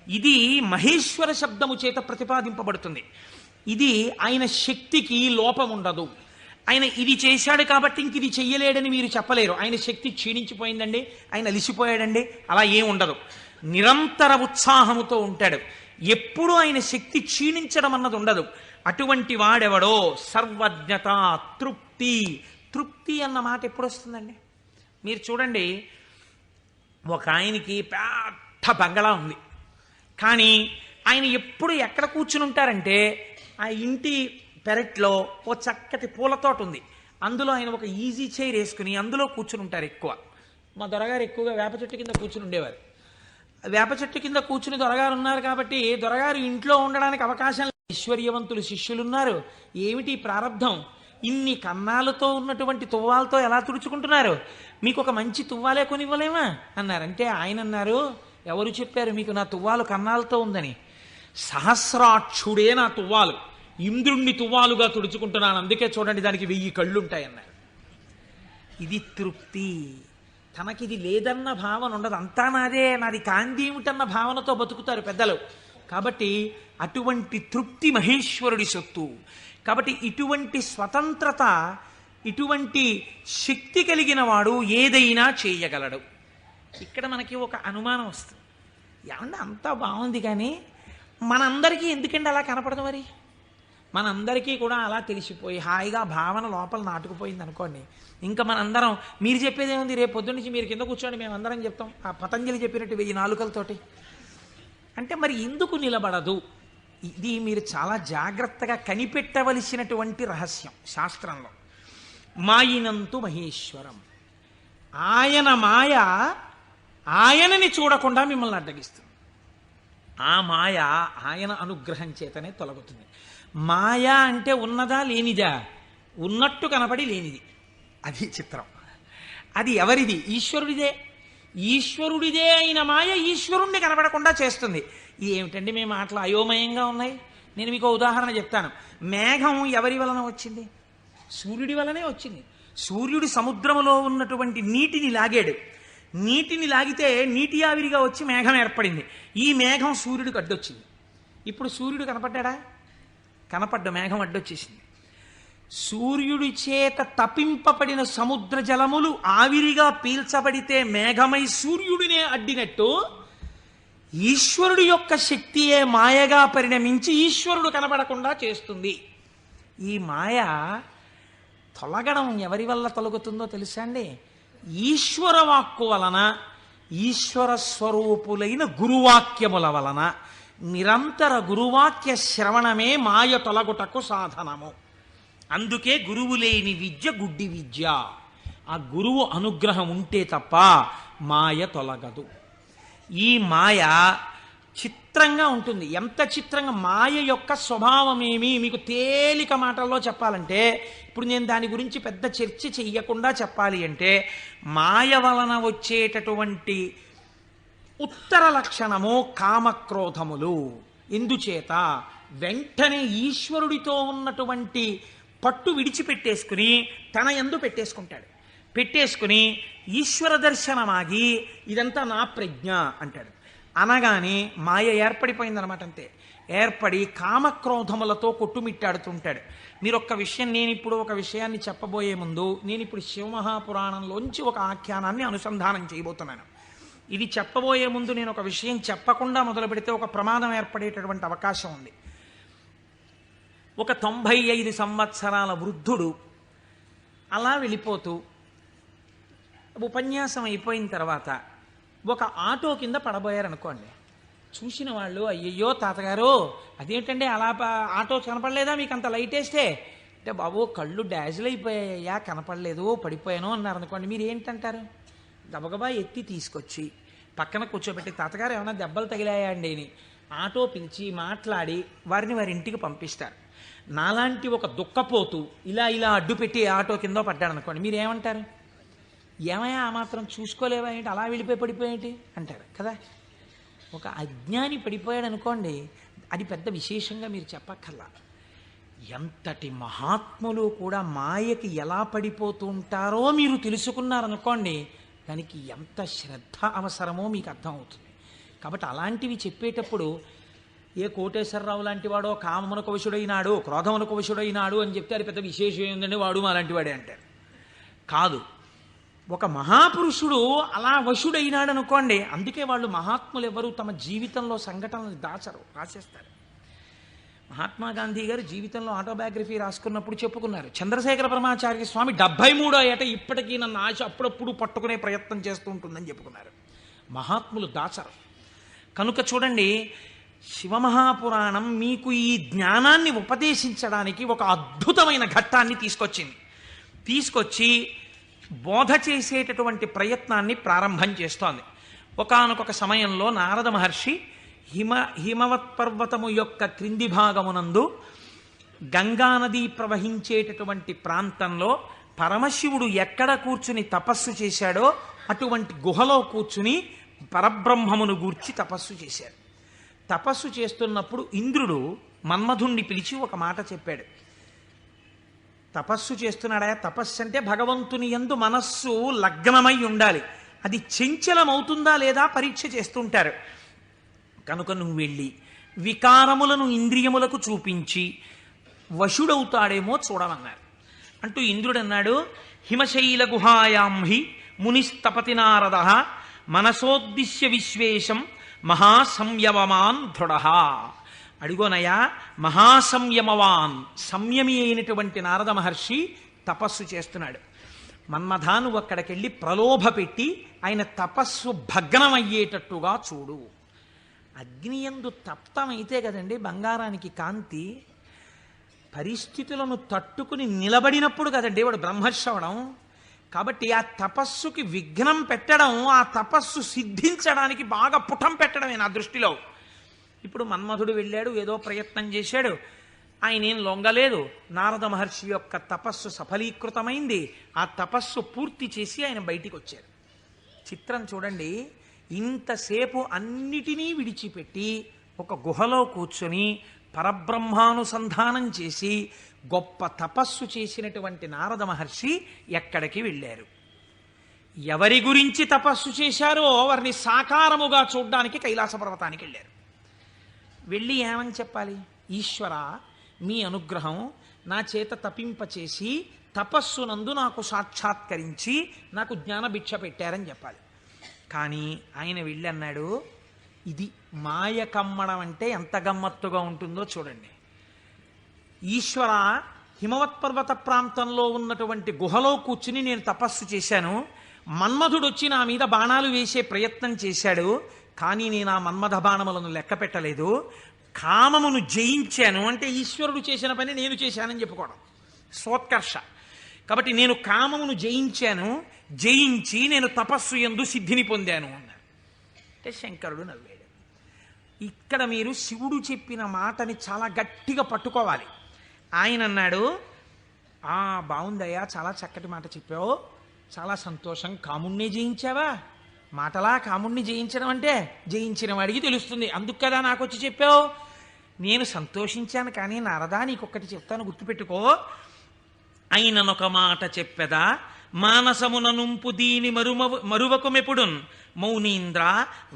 ఇది మహేశ్వర శబ్దము చేత ప్రతిపాదింపబడుతుంది. ఇది ఆయన శక్తికి లోపం ఉండదు. ఆయన ఇది చేశాడు కాబట్టి ఇంక ఇది చెయ్యలేడని మీరు చెప్పలేరు. ఆయన శక్తి క్షీణించిపోయిందండి, ఆయన అలిసిపోయాడండి, అలా ఏం ఉండదు. నిరంతర ఉత్సాహముతో ఉంటాడు. ఎప్పుడు ఆయన శక్తి క్షీణించడం అన్నది ఉండదు. అటువంటి వాడెవడో సర్వజ్ఞత, తృప్తి అన్న మాట ఎప్పుడు వస్తుందండి? మీరు చూడండి, ఒక ఆయనకి పెద్ద బంగళా ఉంది, కానీ ఆయన ఎప్పుడు ఎక్కడ కూర్చుని ఉంటారంటే ఆ ఇంటి పెరట్లో ఓ చక్కటి పూలతోట ఉంది, అందులో ఆయన ఒక ఈజీ చైర్ వేసుకుని అందులో కూర్చుని ఉంటారు ఎక్కువ. మా దొరగారు ఎక్కువగా వేప చెట్టు కింద కూర్చుని ఉండేవారు. వేప చెట్టు కింద కూర్చుని దొరగారు ఉన్నారు కాబట్టి దొరగారు ఇంట్లో ఉండడానికి అవకాశం లేదు. ఐశ్వర్యవంతులు శిష్యులున్నారు. ఏమిటి ప్రారంధం? ఇన్ని కన్నాలతో ఉన్నటువంటి తువ్వాలతో ఎలా తుడుచుకుంటున్నారు? మీకు ఒక మంచి తువ్వాలే కొనివ్వలేమా అన్నారంటే ఆయన అన్నారు, ఎవరు చెప్పారు మీకు నా తువ్వాలు కన్నాలతో ఉందని? సహస్రాక్షుడే నా తువ్వాలు, ఇంద్రుణ్ణి తువ్వాలుగా తుడుచుకుంటున్నాను, అందుకే చూడండి దానికి 1000 కళ్ళుంటాయన్నారు. ఇది తృప్తి. తనకిది లేదన్న భావన ఉండదు. అంతా నాది కాంతి ఏమిటన్న భావనతో బతుకుతారు పెద్దలు. కాబట్టి అటువంటి తృప్తి మహేశ్వరుడి సొత్తు. కాబట్టి ఇటువంటి స్వతంత్రత, ఇటువంటి శక్తి కలిగిన వాడు ఏదైనా చేయగలడు. ఇక్కడ మనకి ఒక అనుమానం వస్తుంది. ఏమంటే అంతా బాగుంది కానీ మనందరికీ ఎందుకండి అలా కనపడదు మరి? మనందరికీ కూడా అలా తెలిసిపోయి హాయిగా భావన లోపల నాటుకుపోయింది అనుకోండి, ఇంకా మనందరం మీరు చెప్పేది ఏముంది, రేపు పొద్దున్న నుంచి మీరు కింద కూర్చోండి మేమందరం చెప్తాం ఆ పతంజలి చెప్పినట్టు 1000 నాలుకలతోటి. అంటే మరి ఎందుకు నిలబడదు? ఇది మీరు చాలా జాగ్రత్తగా కనిపెట్టవలసినటువంటి రహస్యం శాస్త్రంలో. మాయినంతు మహేశ్వరం, ఆయన మాయ ఆయనని చూడకుండా మిమ్మల్ని అడ్డగిస్తుంది. ఆ మాయ ఆయన అనుగ్రహం చేతనే తొలగుతుంది. మాయ అంటే ఉన్నదా లేనిదా? ఉన్నట్టు కనపడి లేనిది. అది చిత్రం. అది ఎవరిది? ఈశ్వరుడిదే. ఈశ్వరుడిదే అయిన మాయ ఈశ్వరుణ్ణి కనపడకుండా చేస్తుంది. ఏమిటండి మీ మాటలు అయోమయంగా ఉన్నాయి? నేను మీకు ఉదాహరణ చెప్తాను. మేఘం ఎవరి వలన వచ్చింది? సూర్యుడి వలనే వచ్చింది. సూర్యుడు సముద్రములో ఉన్నటువంటి నీటిని లాగాడు. నీటిని లాగితే నీటి ఆవిరిగా వచ్చి మేఘం ఏర్పడింది. ఈ మేఘం సూర్యుడికి అడ్డొచ్చింది. ఇప్పుడు సూర్యుడు కనపడ్డా? కనపడ్డ మేఘం అడ్డొచ్చేసింది. సూర్యుడి చేత తపింపబడిన సముద్ర జలములు ఆవిరిగా పీల్చబడితే మేఘమై సూర్యుడినే అడ్డినట్టు ఈశ్వరుడు యొక్క శక్తియే మాయగా పరిణమించి ఈశ్వరుడు కనబడకుండా చేస్తుంది. ఈ మాయ తొలగడం ఎవరి వల్ల తొలగుతుందో తెలుసా అండి? ఈశ్వర వాక్కు వలన, ఈశ్వర స్వరూపులైన గురువాక్యముల వలన. నిరంతర గురువాక్య శ్రవణమే మాయ తొలగుటకు సాధనము. అందుకే గురువు లేని విద్య గుడ్డి విద్య. ఆ గురువు అనుగ్రహం ఉంటే తప్ప మాయ తొలగదు. ఈ మాయ చిత్రంగా ఉంటుంది. ఎంత చిత్రంగా! మాయ యొక్క స్వభావం ఏమి మీకు తేలిక మాటల్లో చెప్పాలంటే, ఇప్పుడు నేను దాని గురించి పెద్ద చర్చ చెయ్యకుండా చెప్పాలి అంటే, మాయ వలన వచ్చేటటువంటి ఉత్తర లక్షణము కామక్రోధములు. ఎందుచేత? వెంటనే ఈశ్వరుడితో ఉన్నటువంటి పట్టు విడిచిపెట్టేసుకుని తన యందు పెట్టేసుకుంటాడు. పెట్టేసుకుని ఈశ్వర దర్శనమాగి ఇదంతా నా ప్రజ్ఞ అంటాడు. అనగానే మాయ ఏర్పడిపోయిందనమాట. అంతే. ఏర్పడి కామక్రోధములతో కొట్టుమిట్టాడుతుంటాడు. మీరు ఒక్క విషయం, నేను ఇప్పుడు ఒక విషయాన్ని చెప్పబోయే ముందు నేను ఇప్పుడు శివమహాపురాణంలోంచి ఒక ఆఖ్యానాన్ని అనుసంధానం చేయబోతున్నాను. ఇది చెప్పబోయే ముందు నేను ఒక విషయం చెప్పకుండా మొదలు పెడితే ఒక ప్రమాదం ఏర్పడేటటువంటి అవకాశం ఉంది. ఒక 95 సంవత్సరాల వృద్ధుడు అలా వెళ్ళిపోతూ ఉపన్యాసం అయిపోయిన తర్వాత ఒక ఆటో కింద పడబోయారనుకోండి. చూసిన వాళ్ళు, అయ్యయ్యో తాతగారు అదేంటండి అలా ఆటో కనపడలేదా మీకు అంత లైట్ వేస్తే? అంటే బాబు కళ్ళు డాజిల్ అయిపోయాయా, కనపడలేదు, పడిపోయాను అన్నారనుకోండి. మీరు ఏంటంటారు? గబగబా ఎత్తి తీసుకొచ్చి పక్కన కూర్చోబెట్టి, తాతగారు ఏమైనా దెబ్బలు తగిలాయా అండి అని ఆటో పిలిచి మాట్లాడి వారిని వారి ఇంటికి పంపిస్తారు. నాలాంటి ఒక దుఃఖపోతూ ఇలా ఇలా అడ్డుపెట్టి ఆటో కింద పడ్డాడు అనుకోండి, మీరు ఏమంటారు? ఏమయ్యా ఆ మాత్రం చూసుకోలేవా ఏంటి, అలా వెళ్ళిపోయి పడిపోయేంటి అంటారు కదా. ఒక అజ్ఞాని పడిపోయాడు అనుకోండి, అది పెద్ద విశేషంగా మీరు చెప్పక్కర్లా. ఎంతటి మహాత్ములు కూడా మాయకి ఎలా పడిపోతూ ఉంటారో మీరు తెలుసుకున్నారనుకోండి, దానికి ఎంత శ్రద్ధ అవసరమో మీకు అర్థమవుతుంది. కాబట్టి అలాంటివి చెప్పేటప్పుడు ఏ కోటేశ్వరరావు లాంటి వాడో కామమునకు వశుడైనాడు, క్రోధమునకు వశుడైనాడు అని చెప్తే అది పెద్ద విశేషం ఏంటంటే వాడు అలాంటి వాడే అంటారు. కాదు, ఒక మహాపురుషుడు అలా వశుడైనాడు అనుకోండి. అందుకే వాళ్ళు మహాత్ములు ఎవరు తమ జీవితంలో సంఘటనలు దాచరు, రాసేస్తారు. మహాత్మా గాంధీ గారు జీవితంలో ఆటోబయోగ్రఫీ రాసుకున్నప్పుడు చెప్పుకున్నారు, చంద్రశేఖర పరమాచార్య స్వామి 73వ ఏట ఇప్పటికీ నన్ను ఆశ అప్పుడప్పుడు పట్టుకునే ప్రయత్నం చేస్తూ ఉంటుందని చెప్పుకున్నారు. మహాత్ములు దాచరు. కనుక చూడండి, శివమహాపురాణం మీకు ఈ జ్ఞానాన్ని ఉపదేశించడానికి ఒక అద్భుతమైన ఘట్టాన్ని తీసుకొచ్చి బోధ చేసేటటువంటి ప్రయత్నాన్ని ప్రారంభం చేస్తోంది. ఒకానొక సమయంలో నారద మహర్షి హిమవత్ పర్వతము యొక్క క్రింది భాగమునందు గంగానది ప్రవహించేటటువంటి ప్రాంతంలో పరమశివుడు ఎక్కడ కూర్చుని తపస్సు చేశాడో అటువంటి గుహలో కూర్చుని పరబ్రహ్మమును గూర్చి తపస్సు చేశాడు. తపస్సు చేస్తున్నప్పుడు ఇంద్రుడు మన్మధుణ్ణి పిలిచి ఒక మాట చెప్పాడు. తపస్సు చేస్తున్నాడా? తపస్సు అంటే భగవంతుని యందు మనస్సు లగ్నమై ఉండాలి. అది చంచలమవుతుందా లేదా పరీక్ష చేస్తుంటారు. కనుక నువ్వు వెళ్ళి వికారములను ఇంద్రియములకు చూపించి వశుడవుతాడేమో చూడమన్నారు. అంటూ ఇంద్రుడు అన్నాడు, హిమశైల గుహాయాం హి మునిస్తపతి నారద మనసోద్దిశ్య విశ్వేశం మహాసంయమవాన్ దృఢ. అడిగోనయ్యా, మహాసంయమవాన్, సంయమి అయినటువంటి నారద మహర్షి తపస్సు చేస్తున్నాడు. మన్మథా, నువ్వు అక్కడికెళ్ళి ప్రలోభ పెట్టి ఆయన తపస్సు భగ్నమయ్యేటట్టుగా చూడు. అగ్నియందు తప్తమైతే కదండి బంగారానికి కాంతి. పరిస్థితులను తట్టుకుని నిలబడినప్పుడు కదండి వాడు బ్రహ్మర్షి అవడం. కాబట్టి ఆ తపస్సుకి విఘ్నం పెట్టడం, ఆ తపస్సు సిద్ధించడానికి బాగా పుటం పెట్టడమే నా దృష్టిలో. ఇప్పుడు మన్మధుడు వెళ్ళాడు, ఏదో ప్రయత్నం చేశాడు, ఆయన ఏం లొంగలేదు. నారద మహర్షి యొక్క తపస్సు సఫలీకృతమైంది. ఆ తపస్సు పూర్తి చేసి ఆయన బయటికి వచ్చారు. చిత్రం చూడండి, ఇంతసేపు అన్నిటినీ విడిచిపెట్టి ఒక గుహలో కూర్చొని పరబ్రహ్మానుసంధానం చేసి గొప్ప తపస్సు చేసినటువంటి నారద మహర్షి ఎక్కడికి వెళ్ళారు? ఎవరి గురించి తపస్సు చేశారో వారిని సాకారముగా చూడ్డానికి కైలాస పర్వతానికి వెళ్ళారు. వెళ్ళి ఏమని చెప్పాలి? ఈశ్వర, మీ అనుగ్రహం నా చేత తపింపచేసి తపస్సునందు నాకు సాక్షాత్కరించి నాకు జ్ఞానభిక్ష పెట్టారని చెప్పాలి. కానీ ఆయన వెళ్ళి అన్నాడు, ఇది మాయ కమ్మడం అంటే ఎంత గమ్మత్తుగా ఉంటుందో చూడండి. ఈశ్వర, హిమవత్పర్వత ప్రాంతంలో ఉన్నటువంటి గుహలో కూర్చుని నేను తపస్సు చేశాను. మన్మధుడు వచ్చి నా మీద బాణాలు వేసే ప్రయత్నం చేశాడు. కానీ నేను ఆ మన్మథ బాణములను లెక్క పెట్టలేదు. కామమును జయించాను అంటే ఈశ్వరుడు చేసిన పని నేను చేశానని చెప్పుకోవడం సోత్కర్ష. కాబట్టి నేను కామమును జయించాను, జయించి నేను తపస్సు యందు సిద్ధిని పొందాను అన్నారు. అంటే శంకరుడు నవ్వాడు. ఇక్కడ మీరు శివుడు చెప్పిన మాటని చాలా గట్టిగా పట్టుకోవాలి. ఆయన అన్నాడు, బాగుందయ్యా, చాలా చక్కటి మాట చెప్పావు, చాలా సంతోషం. కాముణ్ణి జయించావా? మాటలా కాముణ్ణి జయించడం అంటే జయించిన వాడికి తెలుస్తుంది, అందుకు కదా నాకు వచ్చి చెప్పావు. నేను సంతోషించాను. కానీ నారదా, నీకొక్కటి చెప్తాను, గుర్తుపెట్టుకో. అయిననొక మాట చెప్పెదా, మానసమున నుంపు దీని మరువకు మెపుడున్, మౌనీంద్ర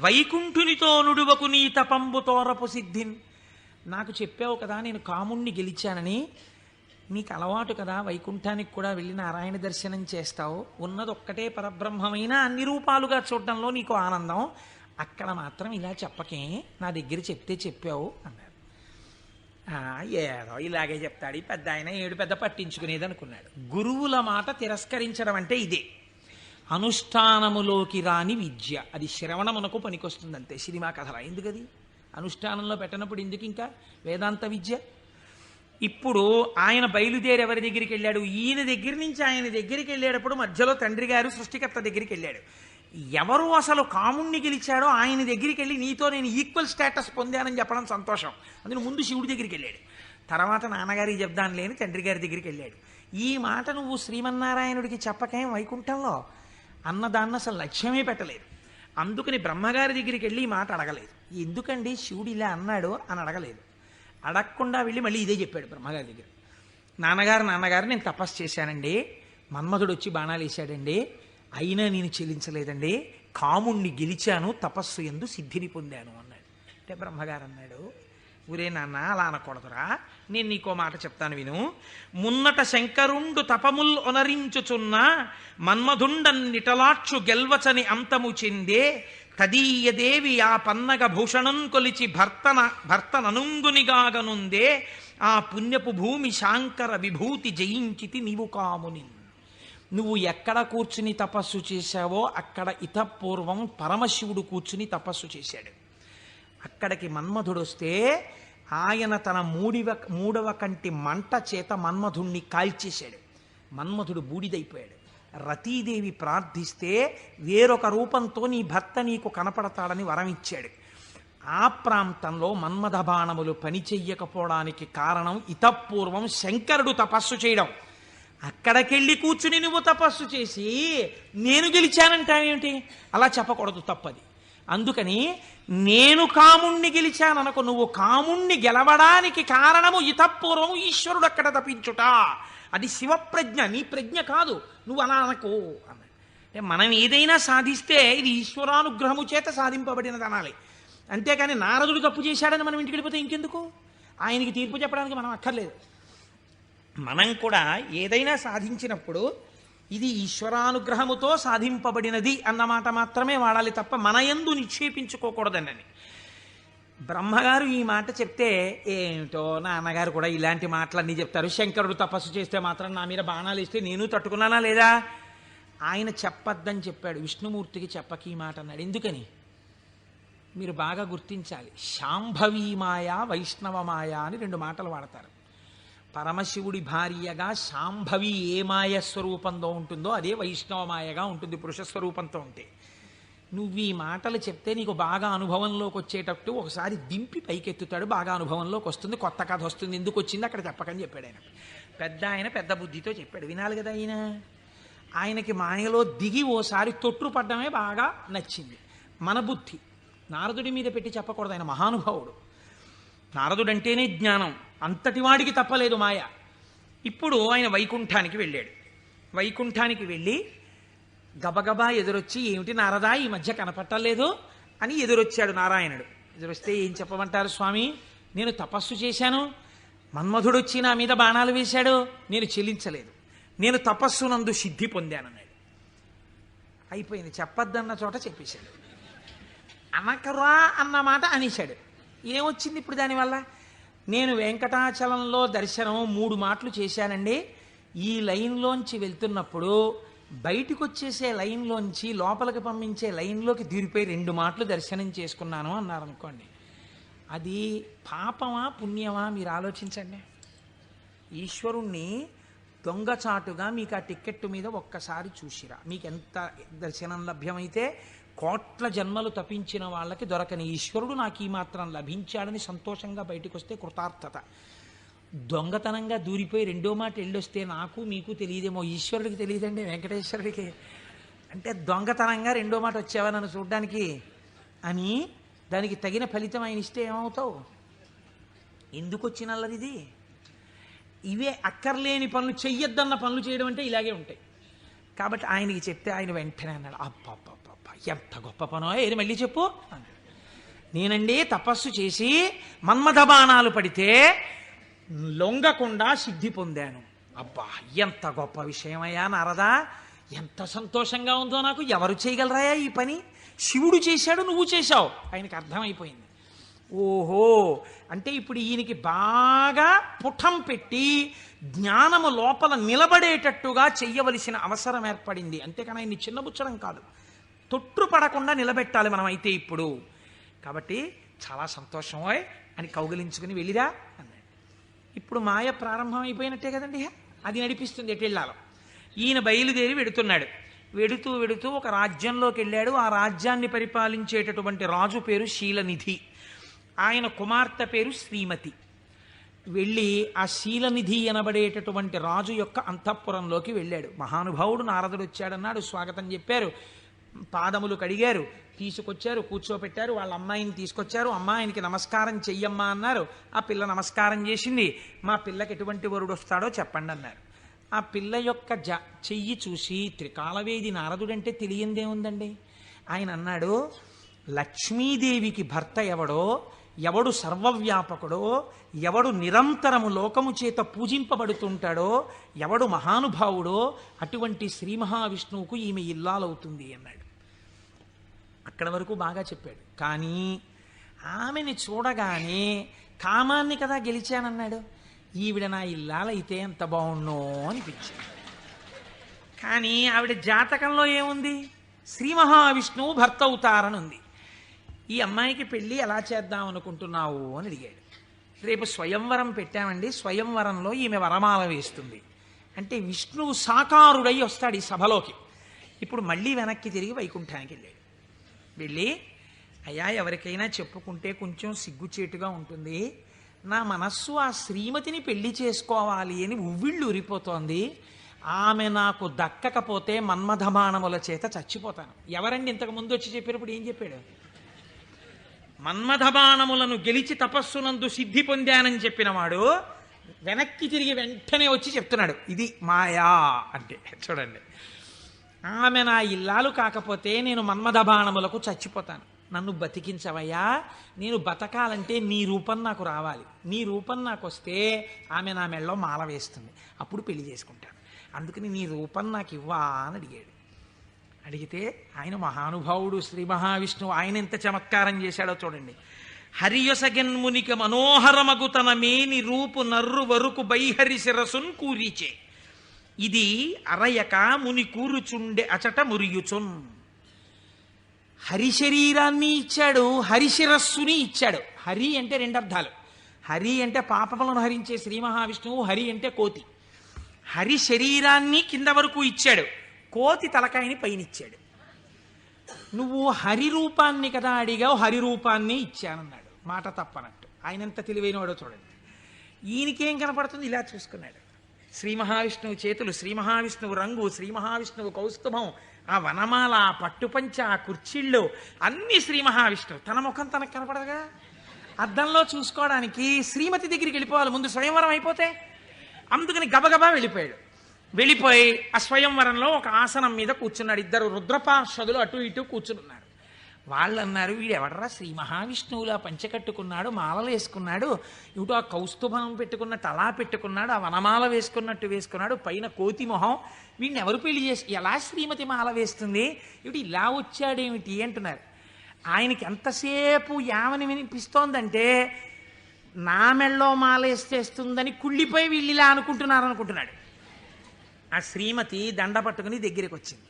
వైకుంఠునితో నుడువకు నీ తపంబు తోరపు సిద్ధిన్. నాకు చెప్పావు కదా నేను కాముణ్ణి గెలిచానని. నీకు అలవాటు కదా వైకుంఠానికి కూడా వెళ్ళి నారాయణ దర్శనం చేస్తావు. ఉన్నది ఒక్కటే పరబ్రహ్మమైన అన్ని రూపాలుగా చూడడంలో నీకు ఆనందం. అక్కడ మాత్రం ఇలా చెప్పకే, నా దగ్గర చెప్తే చెప్పావు అన్నారు. ఏదో ఇలాగే చెప్తాడు ఈ పెద్ద ఆయన, ఏడు పెద్ద పట్టించుకునేది అనుకున్నాడు. గురువుల మాట తిరస్కరించడం అంటే ఇదే. అనుష్ఠానములోకి రాని విద్య, అది శ్రవణమునకు పనికొస్తుంది అంతే, సినిమా కథల. ఎందుకది అనుష్ఠానంలో పెట్టినప్పుడు ఎందుకు ఇంకా వేదాంత విద్య? ఇప్పుడు ఆయన బయలుదేరి ఎవరి దగ్గరికి వెళ్ళాడు? ఈయన దగ్గర నుంచి ఆయన దగ్గరికి వెళ్ళేటప్పుడు మధ్యలో తండ్రి గారు సృష్టికర్త దగ్గరికి వెళ్ళాడు. ఎవరు అసలు కాముణ్ణి గెలిచాడో ఆయన దగ్గరికి వెళ్ళి నీతో నేను ఈక్వల్ స్టేటస్ పొందానని చెప్పడం సంతోషం. అందులో ముందు శివుడి దగ్గరికి వెళ్ళాడు, తర్వాత నాన్నగారికి చెప్దాను లేని తండ్రి గారి దగ్గరికి వెళ్ళాడు. ఈ మాట నువ్వు శ్రీమన్నారాయణుడికి చెప్పకేం వైకుంఠంలో అన్నదాన్ని అసలు లక్ష్యమే పెట్టలేదు. అందుకని బ్రహ్మగారి దగ్గరికి వెళ్ళి ఈ మాట అడగలేదు. ఎందుకండి శివుడు ఇలా అన్నాడు అని అడగలేదు. అడగకుండా వెళ్ళి మళ్ళీ ఇదే చెప్పాడు బ్రహ్మగారి దగ్గర. నాన్నగారు నేను తపస్సు చేశానండి, మన్మధుడు వచ్చి బాణాలు వేశాడండి, అయినా నేను చెల్లించలేదండి, కాముణ్ణి గెలిచాను, తపస్సు యందు సిద్ధిని పొందాను అన్నాడు. అంటే బ్రహ్మగారు అన్నాడు, ఊరే నాన్న అలా అనకూడదురా, నేను నీకో మాట చెప్తాను విను. మున్నట శంకరుండు తపముల్ ఒనరించుచున్న మన్మధుండన్నిటలాక్షు గెల్వచని అంతము చెందే తదీయదేవి ఆ పన్నగ భూషణం కొలిచి భర్తననుంగునిగాగనుందే ఆ పుణ్యపు భూమి శాంకర విభూతి జయించితి నీవు కాముని. నువ్వు ఎక్కడ కూర్చుని తపస్సు చేశావో అక్కడ ఇతపూర్వం పరమశివుడు కూర్చుని తపస్సు చేశాడు. అక్కడికి మన్మధుడు వస్తే ఆయన తన మూడవ కంటి మంట చేత మన్మధుణ్ణి కాల్చేశాడు. మన్మధుడు బూడిదైపోయాడు. రతీదేవి ప్రార్థిస్తే వేరొక రూపంతో నీ భర్త నీకు కనపడతాడని వరం ఇచ్చాడు. ఆ ప్రాంతంలో మన్మథ బాణములు పనిచెయ్యకపోవడానికి కారణం ఇతపూర్వం శంకరుడు తపస్సు చేయడం. అక్కడికెళ్ళి కూర్చుని నువ్వు తపస్సు చేసి నేను గెలిచానంటావేమిటి? అలా చెప్పకూడదు, తప్పది. అందుకని నేను కాముణ్ణి గెలిచాననుకో, నువ్వు కాముణ్ణి గెలవడానికి కారణము ఇతపూర్వం ఈశ్వరుడు అక్కడ తపించుట. అది శివప్రజ్ఞ, నీ ప్రజ్ఞ కాదు, నువ్వు అలా అనకు అన్నాడు. అంటే మనం ఏదైనా సాధిస్తే ఇది ఈశ్వరానుగ్రహము చేత సాధింపబడినది అనాలి. అంతేకాని నారదుడు తప్పు చేశాడని మనం ఇంటికి వెళ్ళిపోతే ఇంకెందుకు? ఆయనకి తీర్పు చెప్పడానికి మనం అక్కర్లేదు. మనం కూడా ఏదైనా సాధించినప్పుడు ఇది ఈశ్వరానుగ్రహముతో సాధింపబడినది అన్నమాట మాత్రమే వాడాలి తప్ప మన యందు నిక్షేపించుకోకూడదనని. బ్రహ్మగారు ఈ మాట చెప్తే ఏమిటో నాన్నగారు కూడా ఇలాంటి మాటలన్నీ చెప్తారు, శంకరుడు తపస్సు చేస్తే మాత్రం నా మీద బాణాలు ఇస్తే నేను తట్టుకున్నానా లేదా, ఆయన చెప్పద్దని చెప్పాడు, విష్ణుమూర్తికి చెప్పకి ఈ మాట అన్నాడు. ఎందుకని మీరు బాగా గుర్తించాలి. శాంభవీ మాయ, వైష్ణవ మాయ అని రెండు మాటలు వాడతారు. పరమశివుడి భార్యగా శాంభవి ఏ మాయ స్వరూపంలో ఉంటుందో అదే వైష్ణవ మాయగా ఉంటుంది పురుష స్వరూపంతో ఉంటే. నువ్వు ఈ మాటలు చెప్తే నీకు బాగా అనుభవంలోకి వచ్చేటట్టు ఒకసారి దింపి పైకెత్తుతాడు, బాగా అనుభవంలోకి వస్తుంది, కొత్త కథ వస్తుంది. ఎందుకు వచ్చింది అక్కడ చెప్పకని చెప్పాడు ఆయన. పెద్ద బుద్ధితో చెప్పాడు, వినాలి కదా ఆయన. ఆయనకి మాయలో దిగి ఓసారి తొట్టుపడ్డమే బాగా నచ్చింది. మన బుద్ధి నారదుడి మీద పెట్టి చెప్పకూడదు, ఆయన మహానుభావుడు. నారదుడంటేనే జ్ఞానం, అంతటి వాడికి తప్పలేదు మాయ. ఇప్పుడు ఆయన వైకుంఠానికి వెళ్ళాడు. వైకుంఠానికి వెళ్ళి గబగబా ఎదురొచ్చి, ఏమిటి నారదా ఈ మధ్య కనపట్టలేదు అని ఎదురొచ్చాడు నారాయణుడు. ఎదురొస్తే ఏం చెప్పమంటారు స్వామి, నేను తపస్సు చేశాను, మన్మధుడొచ్చి నా మీద బాణాలు వేశాడు, నేను చెల్లించలేదు, నేను తపస్సునందు సిద్ధి పొందానన్నాడు. అయిపోయింది, చెప్పద్దన్న చోట చెప్పేశాడు. అనకరా అన్న మాట అనేశాడు. ఏమొచ్చింది ఇప్పుడు దానివల్ల? నేను వెంకటాచలంలో దర్శనం 3 మాటలు చేశానండి, ఈ లైన్లోంచి వెళ్తున్నప్పుడు బయటికి వచ్చేసే లైన్లోంచి లోపలికి పంపించే లైన్లోకి దూరిపోయి 2 మాటలు దర్శనం చేసుకున్నాను అన్నారనుకోండి. అది పాపమా పుణ్యమా మీరు ఆలోచించండి. ఈశ్వరుణ్ణి దొంగచాటుగా మీకు ఆ టిక్కెట్టు మీద ఒక్కసారి చూసిరా, మీకు ఎంత దర్శనం లభ్యమైతే కోట్ల జన్మలు తపించిన వాళ్ళకి దొరకని ఈశ్వరుడు నాకు ఈ మాత్రం లభించాడని సంతోషంగా బయటకు వస్తే కృతార్థత. దొంగతనంగా దూరిపోయి 2వ మాట వెళ్ళొస్తే నాకు మీకు తెలియదేమో, ఈశ్వరుడికి తెలియదండి, వెంకటేశ్వరుడికి. అంటే దొంగతనంగా 2వ మాట వచ్చావా నన్ను చూడ్డానికి అని దానికి తగిన ఫలితం ఆయన ఇస్తే ఏమవుతావు? ఎందుకు వచ్చినల్లరిది? ఇవే అక్కర్లేని పనులు, చెయ్యొద్దన్న పనులు చేయడం అంటే ఇలాగే ఉంటాయి. కాబట్టి ఆయనకి చెప్తే ఆయన వెంటనే అన్నాడు, అబ్బా ఎంత గొప్ప పనో, ఏది మళ్ళీ చెప్పు. నేనండి తపస్సు చేసి మన్మథ బాణాలు పడితే లొంగకుండా సిద్ధి పొందాను. అబ్బా ఎంత గొప్ప విషయమయ్యా నారదా, ఎంత సంతోషంగా ఉందో నాకు. ఎవరు చేయగలరాయా ఈ పని? శివుడు చేశాడు, నువ్వు చేశావు. ఆయనకి అర్థమైపోయింది. ఓహో, అంటే ఇప్పుడు ఈయనకి బాగా పుటం పెట్టి జ్ఞానము లోపల నిలబడేటట్టుగా చెయ్యవలసిన అవసరం ఏర్పడింది. అంతేకాని ఆయన్ని చిన్నబుచ్చడం కాదు, తొట్టుపడకుండా నిలబెట్టాలి మనం అయితే ఇప్పుడు. కాబట్టి చాలా సంతోషమోయ్ అని కౌగిలించుకుని వెళ్ళిరా అన్నాడు. ఇప్పుడు మాయ ప్రారంభం అయిపోయినట్టే కదండి, అది నడిపిస్తుంది ఎటెళ్ళాలో. ఈయన బయలుదేరి వెడుతున్నాడు. వెడుతూ వెడుతూ ఒక రాజ్యంలోకి వెళ్ళాడు. ఆ రాజ్యాన్ని పరిపాలించేటటువంటి రాజు పేరు శీలనిధి, ఆయన కుమార్తె పేరు శ్రీమతి. వెళ్ళి ఆ శీలనిధి అనబడేటటువంటి రాజు యొక్క అంతఃపురంలోకి వెళ్ళాడు. మహానుభావుడు నారదుడు వచ్చాడన్నాడు, స్వాగతం చెప్పారు, పాదములు కడిగారు, తీసుకొచ్చారు, కూర్చోపెట్టారు. వాళ్ళ అమ్మాయిని తీసుకొచ్చారు. అమ్మాయినికి నమస్కారం చెయ్యమ్మా అన్నారు. ఆ పిల్ల నమస్కారం చేసింది. మా పిల్లకి ఎటువంటి వరుడు వస్తాడో చెప్పండి అన్నారు. ఆ పిల్ల యొక్క చెయ్యి చూసి త్రికాలవేది నారదుడంటే తెలియందేముందండి. ఆయన అన్నాడు, లక్ష్మీదేవికి భర్త ఎవడో, ఎవడు సర్వవ్యాపకుడో, ఎవడు నిరంతరము లోకము చేత పూజింపబడుతుంటాడో, ఎవడు మహానుభావుడో అటువంటి శ్రీ మహావిష్ణువుకు ఈమె ఇల్లాలవుతుంది అన్నాడు. అక్కడ వరకు బాగా చెప్పాడు. కానీ ఆమెని చూడగానే కామాన్ని కదా గెలిచానన్నాడు. ఈవిడ నా ఇల్లాలైతే ఎంత బాగుండో అనిపించింది. కానీ ఆవిడ జాతకంలో ఏముంది? శ్రీ మహావిష్ణువు భర్త అవుతారని ఉంది. ఈ అమ్మాయికి పెళ్ళి ఎలా చేద్దాం అనుకుంటున్నావు అని అడిగాడు. రేపు స్వయంవరం పెట్టామండి, స్వయంవరంలో ఈమె వరమాల వేస్తుంది అంటే విష్ణువు సాకారుడై వస్తాడు ఈ సభలోకి. ఇప్పుడు మళ్ళీ వెనక్కి తిరిగి వైకుంఠానికి వెళ్ళాడు. వెళ్ళి, అయ్యా ఎవరికైనా చెప్పుకుంటే కొంచెం సిగ్గుచేటుగా ఉంటుంది, నా మనస్సు ఆ శ్రీమతిని పెళ్లి చేసుకోవాలి అని ఉవ్విళ్ళు ఉరిపోతోంది, ఆమె నాకు దక్కకపోతే మన్మథబాణముల చేత చచ్చిపోతాను. ఎవరండి ఇంతకు ముందు వచ్చి చెప్పినప్పుడు ఏం చెప్పాడు? మన్మథబాణములను గెలిచి తపస్సునందు సిద్ధి పొందానని చెప్పినవాడు వెనక్కి తిరిగి వెంటనే వచ్చి చెప్తున్నాడు ఇది మాయా అంటే. చూడండి, ఆమె నా ఇల్లాలు కాకపోతే నేను మన్మథబాణములకు చచ్చిపోతాను. నన్ను బతికించవయ్యా, నేను బతకాలంటే నీ రూపం నాకు రావాలి, నీ రూపం నాకు వస్తే ఆమె నా మెళ్ళలో మాల వేస్తుంది, అప్పుడు పెళ్లి చేసుకుంటాను, అందుకని నీ రూపం నాకు ఇవ్వా అని అడిగాడు. అడిగితే ఆయన మహానుభావుడు శ్రీ మహావిష్ణువు, ఆయన ఎంత చమత్కారం చేశాడో చూడండి. హరియొసగన్మునిక మనోహరమగు తన మేని రూపు నర్రు వరుకు బైహరి శిరసున్ కూరిచే, ఇది అరయక ముని కూరుచుండె అచట మురియుచున్. హరి శరీరాన్ని ఇచ్చాడు, హరిశిరస్సుని ఇచ్చాడు. హరి అంటే రెండు అర్థాలు. హరి అంటే పాపములను హరించే శ్రీ మహావిష్ణువు, హరి అంటే కోతి. హరి శరీరాన్ని కింద వరకు ఇచ్చాడు, కోతి తలకాయని పైనిచ్చాడు. నువ్వు హరి రూపాన్ని కదా అడిగావు, హరి రూపాన్ని ఇచ్చానన్నాడు. మాట తప్పనట్టు. ఆయన ఎంత తెలివైన వాడో చూడండి. ఈయనకేం కనపడుతుంది, ఇలా చూసుకున్నాడు. శ్రీ మహావిష్ణువు చేతులు, శ్రీ మహావిష్ణువు రంగు, శ్రీ మహావిష్ణువు కౌస్తుభం, ఆ వనమాల, ఆ పట్టుపంచ, ఆ కుర్చీళ్ళు అన్నీ శ్రీ మహావిష్ణువు. తన ముఖం తనకు కనపడదుగా. అద్దంలో చూసుకోవడానికి శ్రీమతి దగ్గరికి వెళ్ళిపోవాలి ముందు, స్వయంవరం అయిపోతే. అందుకని గబగబా వెళ్ళిపోయాడు. వెళ్ళిపోయి ఆ స్వయంవరంలో ఒక ఆసనం మీద కూర్చున్నాడు. ఇద్దరు రుద్రపార్షదులు అటు ఇటు కూర్చున్నారు. వాళ్ళు అన్నారు, వీడు ఎవడరా శ్రీ మహావిష్ణువులా పంచె కట్టుకున్నాడు, మాలలు వేసుకున్నాడు, ఇటు ఆ కౌస్తుభం పెట్టుకున్నట్టు అలా పెట్టుకున్నాడు, ఆ వనమాల వేసుకున్నట్టు వేసుకున్నాడు, పైన కోతి మొహం, వీడిని ఎవరు పెళ్లి చేసి ఎలా శ్రీమతి మాల వేస్తుంది, ఇటు ఇలా వచ్చాడేమిటి అంటున్నారు. ఆయనకి ఎంతసేపు యావని వినిపిస్తోందంటే నా మెళ్ళో మాల వేసేస్తుందని కుళ్ళిపోయి వీళ్ళు ఇలా అనుకుంటున్నాడు. ఆ శ్రీమతి దండ పట్టుకుని దగ్గరికి వచ్చింది.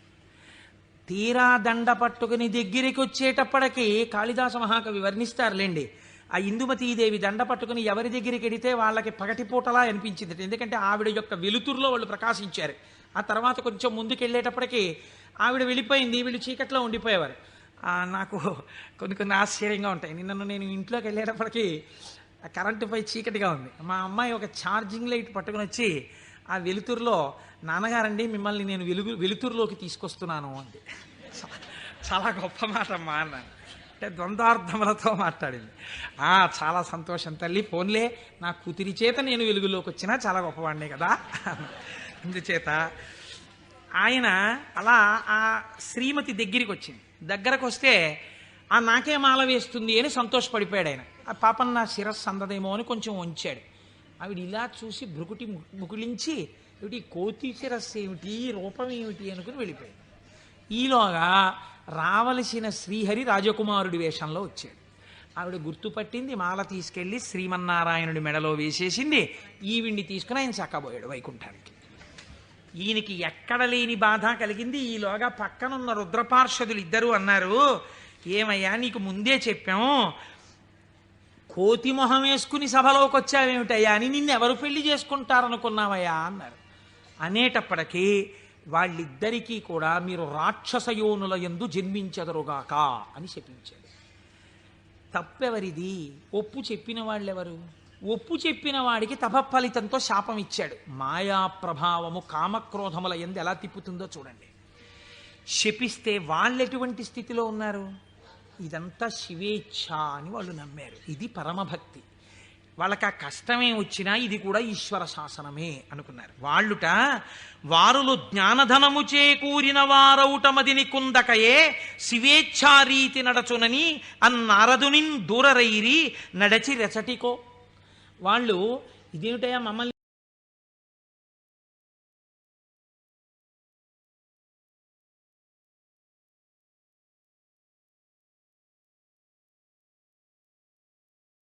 తీరా దండ పట్టుకుని దగ్గరికి వచ్చేటప్పటికి కాళిదాస మహాకవి వర్ణిస్తారులేండి. ఆ ఇందుమతీదేవి దండ పట్టుకుని ఎవరి దగ్గరికి వెడితే వాళ్ళకి పగటిపూటలా అనిపించింది. ఎందుకంటే ఆవిడ యొక్క వెలుతురులో వాళ్ళు ప్రకాశించారు. ఆ తర్వాత కొంచెం ముందుకెళ్ళేటప్పటికి ఆవిడ వెళ్ళిపోయింది, వీళ్ళు చీకట్లో ఉండిపోయేవారు. నాకు కొన్ని ఆశ్చర్యంగా ఉంటాయి. నేను ఇంట్లోకి వెళ్ళేటప్పటికి కరెంటుపై చీకటిగా ఉంది. మా అమ్మాయి ఒక ఛార్జింగ్ లైట్ పట్టుకుని వచ్చి ఆ వెలుతురులో, నాన్నగారండి మిమ్మల్ని నేను వెలుతురులోకి తీసుకొస్తున్నాను అంది. చాలా గొప్ప మాట అమ్మా అన్నాను. అంటే ద్వంద్వార్థములతో మాట్లాడింది. చాలా సంతోషం తల్లి, ఫోన్లే నా కూతురి చేత నేను వెలుగులోకి వచ్చినా చాలా గొప్పవాడినే కదా. అందుచేత ఆయన అలా ఆ శ్రీమతి దగ్గరికి వచ్చింది. దగ్గరకు వస్తే నాకే మాల వేస్తుంది అని సంతోషపడిపోయాడు ఆయన. ఆ పాపం నా శిరస్సు అందదేమో అని కొంచెం వంచాడు. ఆవిడ ఇలా చూసి భృకుటి ముకులించి, ఏమిటి కోతి శిరస్సు ఏమిటి, రూపం ఏమిటి అనుకుని వెళ్ళిపోయాడు. ఈలోగా రావలసిన శ్రీహరి రాజకుమారుడి వేషంలో వచ్చాడు. ఆవిడ గుర్తుపట్టింది, మాల తీసుకెళ్లి శ్రీమన్నారాయణుడి మెడలో వేసేసింది. ఈవిడ్ని తీసుకుని ఆయన చక్కబోయాడు వైకుంఠానికి. ఈయనకి ఎక్కడ లేని బాధ కలిగింది. ఈలోగా పక్కనున్న రుద్రపార్షదులు ఇద్దరు అన్నారు, ఏమయ్యా నీకు ముందే చెప్పాం, కోతి మొహం వేసుకుని సభలోకి వచ్చావేమిటయ్యా అని, నిన్నెవరు పెళ్లి చేసుకుంటారనుకున్నావయ్యా అన్నారు. అనేటప్పటికీ వాళ్ళిద్దరికీ కూడా మీరు రాక్షసయోనుల యందు జన్మించెదరుగాక అని చెప్పించాడు. తప్పెవరిది? ఒప్పు చెప్పిన వాళ్ళెవరు? ఒప్పు చెప్పిన వాడికి తపఫలితంతో శాపం ఇచ్చాడు. మాయా ప్రభావము కామక్రోధముల యందు ఎలా తిప్పుతుందో చూడండి. శపిస్తే వాళ్ళెటువంటి స్థితిలో ఉన్నారు? ఇదంతా శివేచ్ఛ అని వాళ్ళు నమ్మారు. ఇది పరమభక్తి. వాళ్ళకి ఆ కష్టమే వచ్చినా ఇది కూడా ఈశ్వర శాసనమే అనుకున్నారు. వారులు జ్ఞానధనము చేకూరిన వారౌటమదిని కుందకయే శివేచ్ఛారీతి నడచునని అన్నారదునిన్ దూరరైరి నడచి రెచటికో. వాళ్ళు ఇదేమిటయా మమ్మల్ని